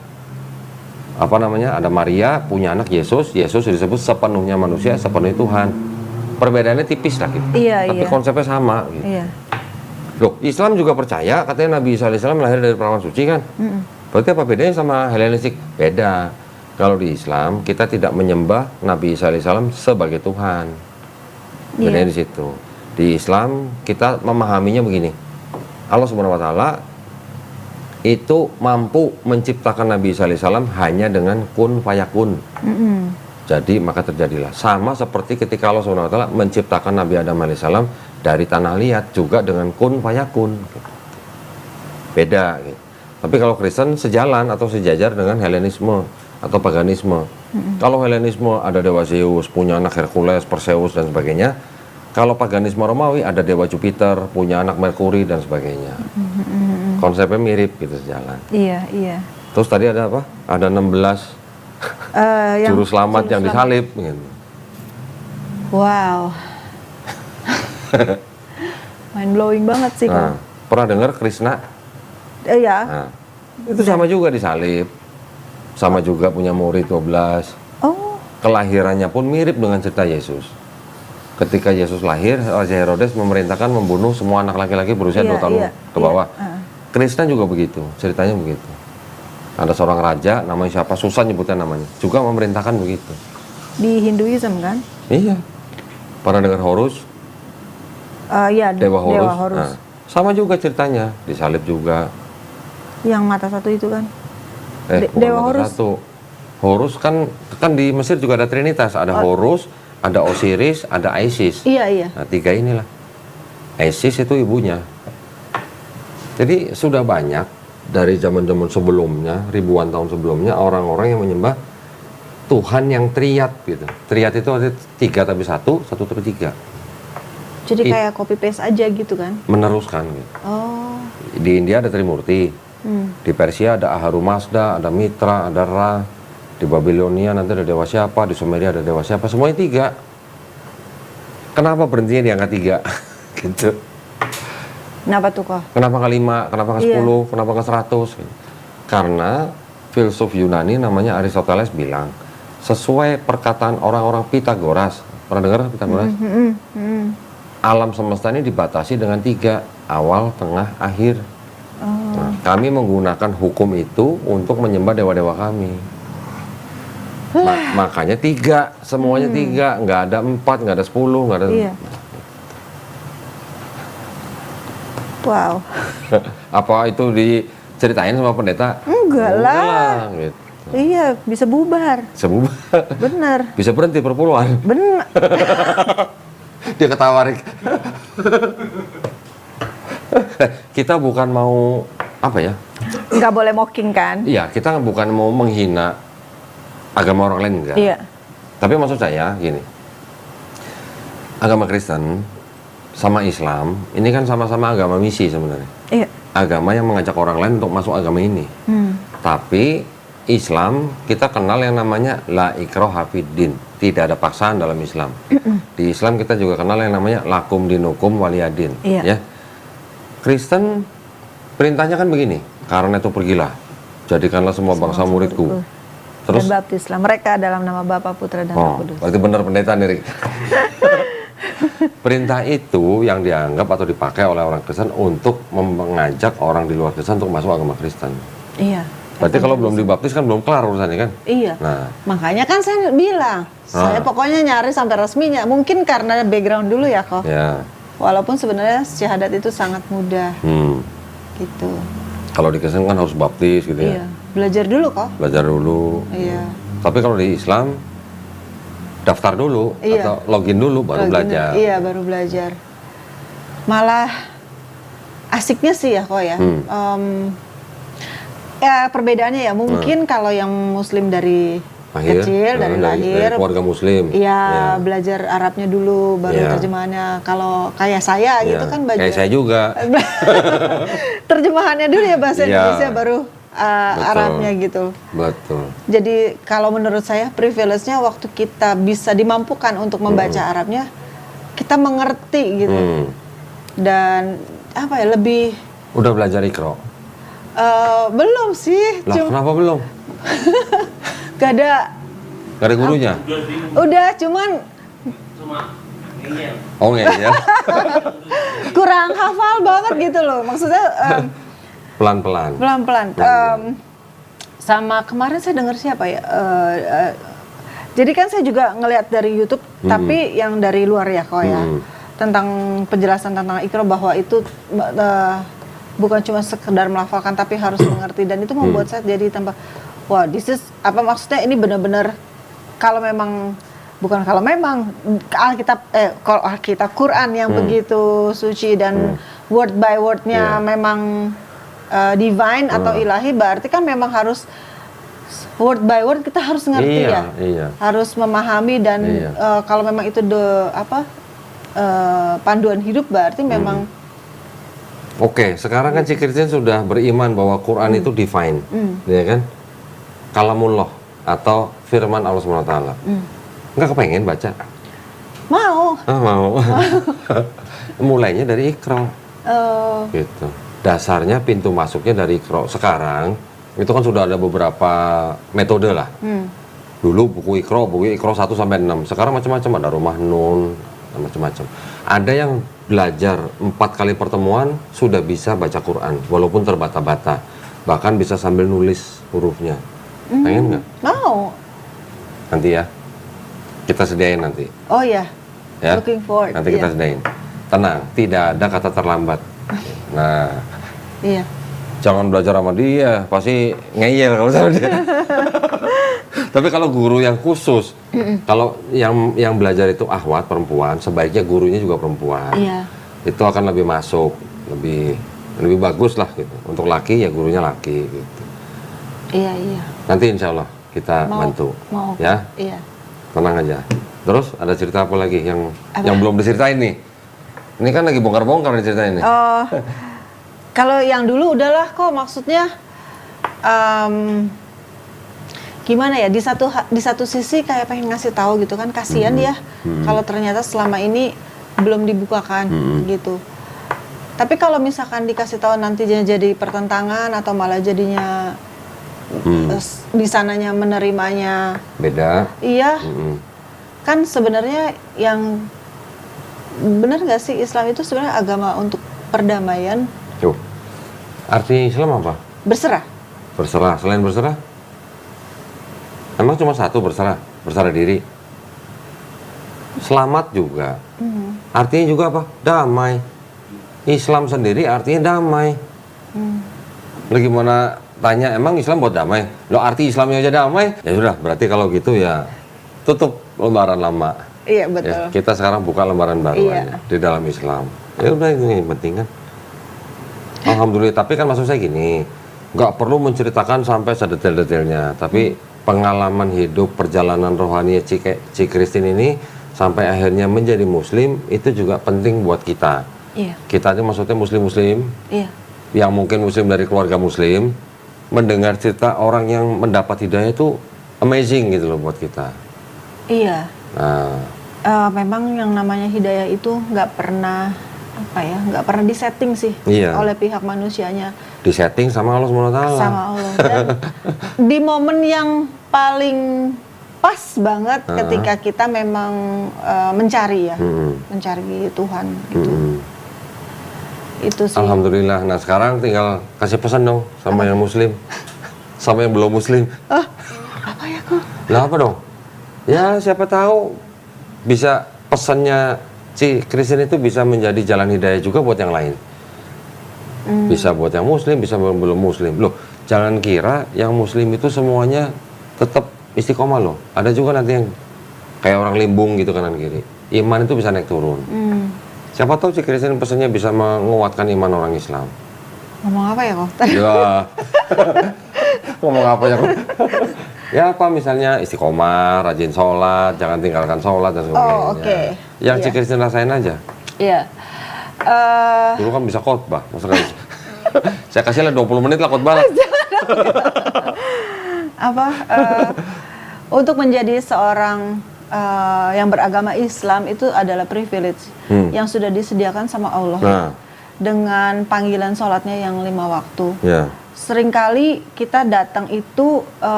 ada Maria, punya anak Yesus, Yesus disebut sepenuhnya manusia, sepenuhnya Tuhan. Perbedaannya tipis lah gitu. Iya, Tapi iya. konsepnya sama gitu. Iya. Loh, Islam juga percaya, katanya Nabi Isa alaihissalam lahir dari perawan suci kan? Berarti apa bedanya sama Helenistik? Beda. Kalau di Islam, kita tidak menyembah Nabi Isa alaihissalam sebagai Tuhan. Bedanya di situ. Di Islam, kita memahaminya begini. Allah Subhanahu wa Ta'ala itu mampu menciptakan Nabi Isa alaihissalam hanya dengan kun fayakun. Jadi maka terjadilah. Sama seperti ketika Allah Subhanahu wa Ta'ala menciptakan Nabi Adam alaihissalam dari tanah liat juga dengan kun fayakun. Beda gitu. Tapi kalau Kristen sejalan atau sejajar dengan Helenisme atau paganisme. Kalau Helenisme ada dewa Zeus, punya anak Hercules, Perseus dan sebagainya. Kalau paganisme Romawi ada dewa Jupiter, punya anak Merkuri dan sebagainya. Konsepnya mirip gitu sejalan. Iya, iya. Terus tadi ada apa? Ada 16 juru selamat yang disalib gitu. Wow. Mind blowing banget sih Nah, pernah dengar Krishna? Iya. Nah, itu sama juga disalib. Sama juga punya murid 12. Oh. Kelahirannya pun mirip dengan cerita Yesus. Ketika Yesus lahir, Raja Herodes memerintahkan membunuh semua anak laki-laki berusia 2 tahun ke bawah. Krishna juga begitu, ceritanya begitu. Ada seorang raja, namanya siapa? Susah nyebutnya namanya. Juga memerintahkan begitu. Di Hinduism kan? Iya. Pernah dengar Horus? Iya, Dewa Horus. Horus. Nah, sama juga ceritanya, disalib juga. Yang mata satu itu kan. Bukan Dewa mata Horus. satu. Horus kan di Mesir juga ada Trinitas, ada Horus, ada Osiris, ada Isis. Iya. Nah, 3 inilah. Isis itu ibunya. Jadi sudah banyak dari zaman-zaman sebelumnya, ribuan tahun sebelumnya, orang-orang yang menyembah Tuhan yang triad gitu. Triad itu ada 3 tapi satu tapi 3. Jadi kayak copy paste aja gitu kan. Meneruskan gitu. Oh. Di India ada Trimurti. Di Persia ada Ahura Mazda, ada Mitra, ada Ra. Di Babilonia nanti ada dewa siapa, di Sumeria ada dewa siapa, semuanya 3. Kenapa berhentinya di angka 3? Gitu. Kenapa tuh kok? Kenapa nggak 5, kenapa nggak 10, kenapa nggak 100? Gitu. Karena filsuf Yunani namanya Aristoteles bilang, sesuai perkataan orang-orang Pitagoras, pernah dengar Pitagoras? Alam semesta ini dibatasi dengan 3, awal, tengah, akhir. Nah, kami menggunakan hukum itu untuk menyembah dewa-dewa kami. Makanya 3, semuanya 3, nggak ada 4, nggak ada 10, nggak ada. Iya. Wow. Apa itu diceritain sama pendeta? Enggak lah. Gitu. Iya, bisa bubar. Semua Bener. bisa berhenti perpuluhan. Bener. Dia ketawa, Rik. Kita bukan mau apa ya? Nggak boleh mocking kan? Iya, kita bukan mau menghina agama orang lain, enggak. Iya. Tapi maksud saya gini, agama Kristen sama Islam ini kan sama-sama agama misi sebenarnya. Iya. Agama yang mengajak orang lain untuk masuk agama ini. Tapi Islam kita kenal yang namanya la ikraha fiddin, tidak ada paksaan dalam Islam. Di Islam kita juga kenal yang namanya lakum dinukum waliyadin. Iya. Ya. Kristen perintahnya kan begini, karena itu pergilah, jadikanlah semua bangsa muridku. Terus Dan baptislah mereka dalam nama Bapa, Putra, dan Roh Kudus. berarti benar pendeta nih, Rik. Perintah itu yang dianggap atau dipakai oleh orang Kristen untuk mengajak orang di luar Kristen untuk masuk agama Kristen. Iya. Berarti kalau belum dibaptis kan belum kelar urusannya kan? Iya. Nah, Makanya kan saya bilang, saya pokoknya nyari sampai resminya. Mungkin karena background dulu ya kok. ya. Walaupun sebenarnya syahadat itu sangat mudah gitu. Kalau di Kristen kan harus baptis gitu Iya. ya. Belajar dulu kok. Belajar dulu. Iya. Tapi kalau di Islam daftar dulu Iya. atau login dulu baru belajar. Iya, baru belajar. Malah asiknya sih ya kok ya. Ya perbedaannya ya mungkin kalau yang Muslim dari kecil dari lahir keluarga Muslim. Iya, belajar Arabnya dulu baru terjemahannya. Kalau kayak saya gitu kan belajar. Kayak saya juga. Terjemahannya dulu ya bahasa Indonesia baru Betul. Arabnya gitu. Betul. Jadi kalau menurut saya privilege-nya waktu kita bisa dimampukan untuk membaca Arabnya, kita mengerti gitu. Dan apa ya lebih Udah belajar Iqra? belum sih. Lah, kenapa belum? Gak ada. Gak ada gurunya? Udah cuman Oh enggak ya? kurang hafal banget gitu loh. Maksudnya Pelan-pelan. pelan-pelan. Sama kemarin saya dengar siapa ya? Jadi kan saya juga ngelihat dari YouTube, tapi yang dari luar ya kok ya. Tentang penjelasan tentang Iqra bahwa itu bukan cuma sekedar melafalkan tapi harus mengerti, dan itu membuat saya jadi tambah wah, this is apa maksudnya, ini benar-benar kalau memang Alkitab Quran yang begitu suci dan word by wordnya memang divine atau ilahi, berarti kan memang harus word by word kita harus ngerti harus memahami dan kalau memang itu panduan hidup berarti memang. Oke, sekarang kan si Kristen sudah beriman bahwa Quran itu divine, ya kan? Kalamullah atau firman Allah SWT. Nggak kepengen baca? Mau. Mau. Mulainya dari Iqra. Gitu. Dasarnya pintu masuknya dari Iqra. Sekarang itu kan sudah ada beberapa metode lah. Dulu buku Iqra 1 sampai 6. Sekarang macam-macam, ada Rumah Nun, macam-macam. Ada yang belajar 4 kali pertemuan sudah bisa baca Quran walaupun terbata-bata, bahkan bisa sambil nulis hurufnya. Pengen nggak? Mau. Nanti ya, kita sediain nanti. Oh ya. Looking forward. Nanti kita sediain. Tenang, tidak ada kata terlambat. Nah, iya. Jangan belajar sama dia, pasti ngeyel kalau sama dia. Tapi kalau guru yang khusus, kalau yang belajar itu akhwat perempuan, sebaiknya gurunya juga perempuan. Iya. Itu akan lebih masuk, lebih bagus lah gitu. Untuk laki ya gurunya laki gitu. Iya. Nanti insya Allah kita bantu, Mau. ya. Iya. Tenang aja. Terus ada cerita apa lagi yang Apa? yang belum diceritain nih? Ini kan lagi bongkar-bongkar nih ceritanya nih. Oh, kalau yang dulu udahlah kok, maksudnya gimana ya, di satu sisi kayak pengen ngasih tahu gitu kan, kasihan ya kalau ternyata selama ini belum dibukakan gitu. Tapi kalau misalkan dikasih tahu nantinya jadi pertentangan atau malah jadinya di sananya menerimanya Beda. iya, kan sebenarnya yang benar nggak sih, Islam itu sebenarnya agama untuk perdamaian. Tuh. Arti Islam apa? Berserah. Berserah. Selain berserah? Emang cuma satu berserah diri. Selamat juga. Artinya juga apa? Damai. Islam sendiri artinya damai. Lo gimana tanya, emang Islam buat damai? Lo arti Islamnya aja damai? Ya sudah, berarti kalau gitu ya tutup lembaran lama. Iya betul. Ya, kita sekarang buka lembaran baru aja di dalam Islam. Ya udah, itu yang penting kan. Alhamdulillah. Tapi kan maksud saya gini, nggak perlu menceritakan sampai sedetail-detailnya, tapi pengalaman hidup, perjalanan rohani Ci Christine ini sampai akhirnya menjadi Muslim itu juga penting buat kita. Iya. Kita ini maksudnya Muslim-Muslim, Iya. yang mungkin Muslim dari keluarga Muslim, mendengar cerita orang yang mendapat hidayah itu amazing gitu loh buat kita. Iya. Nah, Memang yang namanya hidayah itu nggak pernah disetting sih oleh pihak manusianya. disetting sama Allah SWT. Sama Allah. Dan di momen yang paling pas banget ketika kita memang mencari ya, mencari Tuhan gitu. Itu sih. Alhamdulillah. Nah sekarang tinggal kasih pesan dong sama yang Muslim, sama yang belum Muslim. Apa ya kok? Lah apa dong? Ya siapa tahu bisa pesannya Ci Christine itu bisa menjadi jalan hidayah juga buat yang lain. Bisa buat yang Muslim, bisa buat belum Muslim. Loh, jangan kira yang Muslim itu semuanya tetap istiqomah loh. Ada juga nanti yang kayak orang limbung gitu kanan kiri. Iman itu bisa naik turun. Siapa tahu Ci Christine pesannya bisa menguatkan iman orang Islam. Ngomong apa ya kok? Ya. Ngomong apa ya kok? Ya apa misalnya istiqomah, rajin sholat, jangan tinggalkan sholat dan sebagainya. Oh, oke. Yang Iya. Ci Christine rasain aja. Iya. Dulu kan bisa khotbah, masa nggak bisa? Saya kasih lah 20 menit lah khotbah lah. Untuk menjadi seorang yang beragama Islam itu adalah privilege yang sudah disediakan sama Allah. Nah. Dengan panggilan sholatnya yang 5 waktu. Ya. Seringkali kita datang itu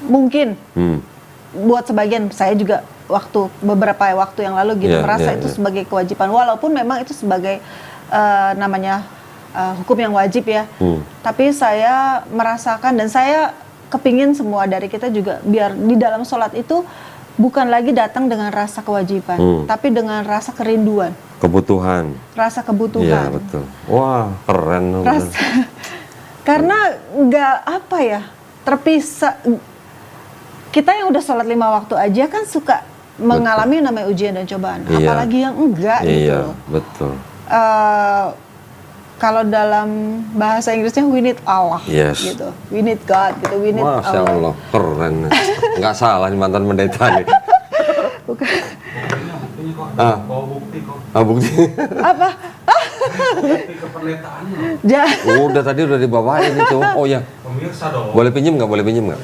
mungkin buat sebagian, saya juga beberapa waktu yang lalu gitu merasa itu sebagai kewajiban, walaupun memang itu sebagai namanya hukum yang wajib ya. Tapi saya merasakan dan saya kepingin semua dari kita juga biar di dalam sholat itu bukan lagi datang dengan rasa kewajiban, tapi dengan rasa kerinduan. Kebutuhan. Rasa kebutuhan. Iya betul. Wah keren. Karena nggak terpisah. Kita yang udah sholat 5 waktu aja kan suka mengalami namanya ujian dan cobaan. Iya. Apalagi yang enggak gitu. Iya betul. Kalau dalam bahasa Inggrisnya we need Allah gitu. We need God gitu. We need Masya Allah keren. Nggak salah nih mantan pendeta nih. Bukan. Bawa bukti kok. Bukti. Apa? Bukti kependetaannya. Udah tadi udah dibawain itu. Oh ya. Pemirsa dong. Boleh pinjem nggak? Boleh pinjem nggak?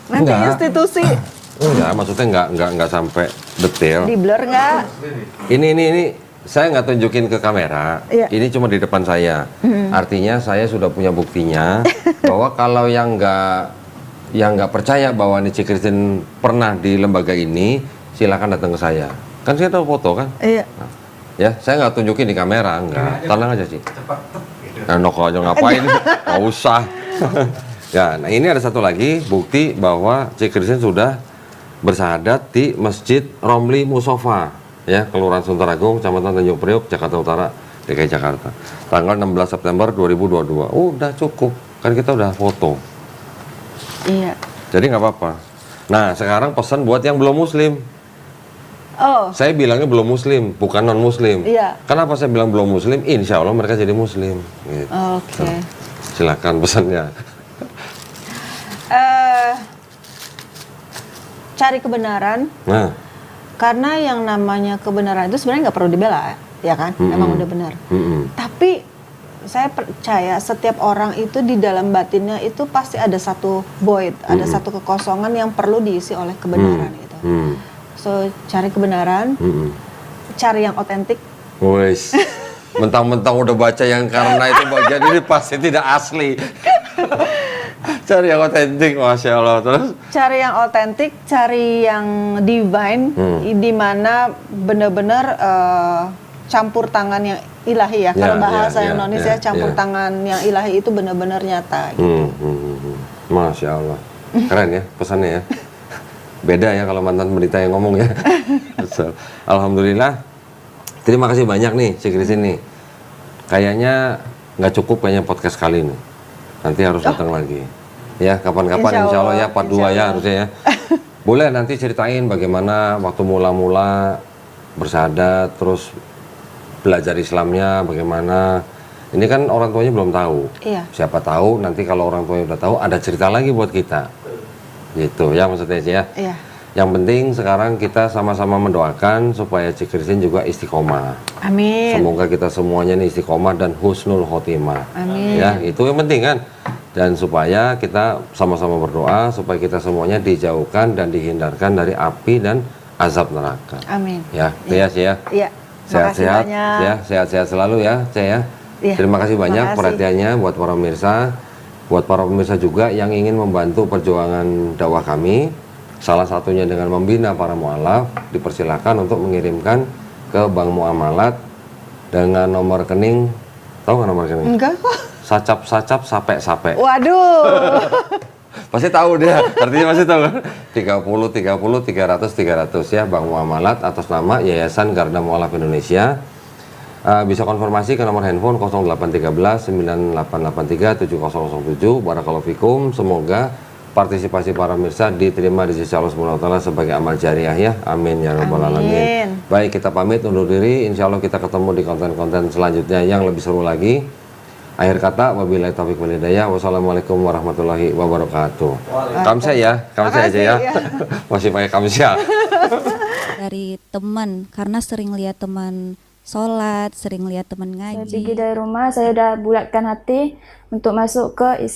Nanti Enggak. institusi Enggak, maksudnya enggak sampai detail. di blur nggak? Ini saya nggak tunjukin ke kamera. Iya. Ini cuma di depan saya. Artinya saya sudah punya buktinya bahwa kalau yang nggak percaya bahwa Ci Christine pernah di lembaga ini, silakan datang ke saya. Kan saya tahu foto kan? Iya. Nah, ya, saya nggak tunjukin di kamera, enggak. Tenang aja sih. Cepat gitu. Enak aja ngapain? Nggak usah. Ya, nah ini ada satu lagi bukti bahwa Ci Christine sudah bersyahadat di Masjid Romli Musofa, ya, Kelurahan Sunter Agung, Kecamatan Tanjung Priok, Jakarta Utara. DKI Jakarta. Tanggal 16 September 2022. Udah cukup, kan kita udah foto. Iya. Jadi nggak apa-apa. Nah, sekarang pesan buat yang belum muslim. Oh, Saya bilangnya belum muslim, bukan non muslim. Iya. Kenapa saya bilang belum muslim? Insya Allah mereka jadi muslim. Gitu. oke. Silakan pesannya. Cari kebenaran, Nah, karena yang namanya kebenaran itu sebenarnya nggak perlu dibela, ya kan? Emang udah benar. Tapi saya percaya setiap orang itu di dalam batinnya itu pasti ada satu void, ada satu kekosongan yang perlu diisi oleh kebenaran gitu. So, cari kebenaran, cari yang otentik. wes. Mentang-mentang udah baca yang karena itu bagian ini pasti tidak asli. Cari yang otentik, masya Allah. Terus? Cari yang otentik, cari yang divine, di mana benar-benar campur tangan yang ilahi ya. Kalau bahasa yang nonis ya, campur tangan yang ilahi itu benar-benar nyata. Gitu. Masya Allah. Keren ya pesannya ya. Beda ya kalau mantan berita yang ngomong ya. Alhamdulillah. Terima kasih banyak nih, Cik Christine nih. Kayaknya nggak cukup kayaknya podcast kali ini. Nanti harus datang lagi. Ya, kapan-kapan insya Allah ya, part 2 ya harusnya ya. Boleh nanti ceritain bagaimana waktu mula-mula bersyahadat, terus belajar Islamnya bagaimana. Ini kan orang tuanya belum tahu. Iya. Siapa tahu nanti kalau orang tuanya udah tahu ada cerita lagi buat kita. Gitu ya maksudnya Ci ya. Iya. Yang penting sekarang kita sama-sama mendoakan supaya Cik Christine juga istiqomah. Amin. Semoga kita semuanya nih istiqomah dan husnul khotimah. Amin. Ya, itu yang penting kan. Dan supaya kita sama-sama berdoa supaya kita semuanya dijauhkan dan dihindarkan dari api dan azab neraka. Amin. Ya, itu ya Ci ya. Iya. Sehat-sehat Makasih banyak. ya, sehat-sehat selalu ya, Ci ya. Iya. Terima kasih banyak Makasih. perhatiannya buat para pemirsa. Buat para pemirsa juga yang ingin membantu perjuangan dakwah kami, salah satunya dengan membina para mualaf, dipersilakan untuk mengirimkan ke Bank Muamalat dengan nomor rekening, tahu nggak nomor rekening? Enggak kok. Sacap sape. Waduh. Pasti tahu dia, artinya pasti tahu kan? 30 300 ya, Bank Muamalat atas nama Yayasan Garda Mualaf Indonesia. Bisa konfirmasi ke nomor handphone 0813 9883 7007. Barakallahu fikum. Semoga partisipasi para pemirsa diterima di sisi Allah Subhanahu wa taala sebagai amal jariah ya. Amin ya rabbal alamin. Baik, kita pamit undur diri. Insya Allah kita ketemu di konten-konten selanjutnya yang lebih seru lagi. Akhir kata, wabillahi taufiq wal hidayah. Wassalamualaikum warahmatullahi wabarakatuh. Kamsya ya, kamsya aja ya. Masih pakai kamsya. Dari teman, karena sering lihat teman sholat, sering lihat teman ngaji. Saya pergi dari rumah, saya udah bulatkan hati untuk masuk ke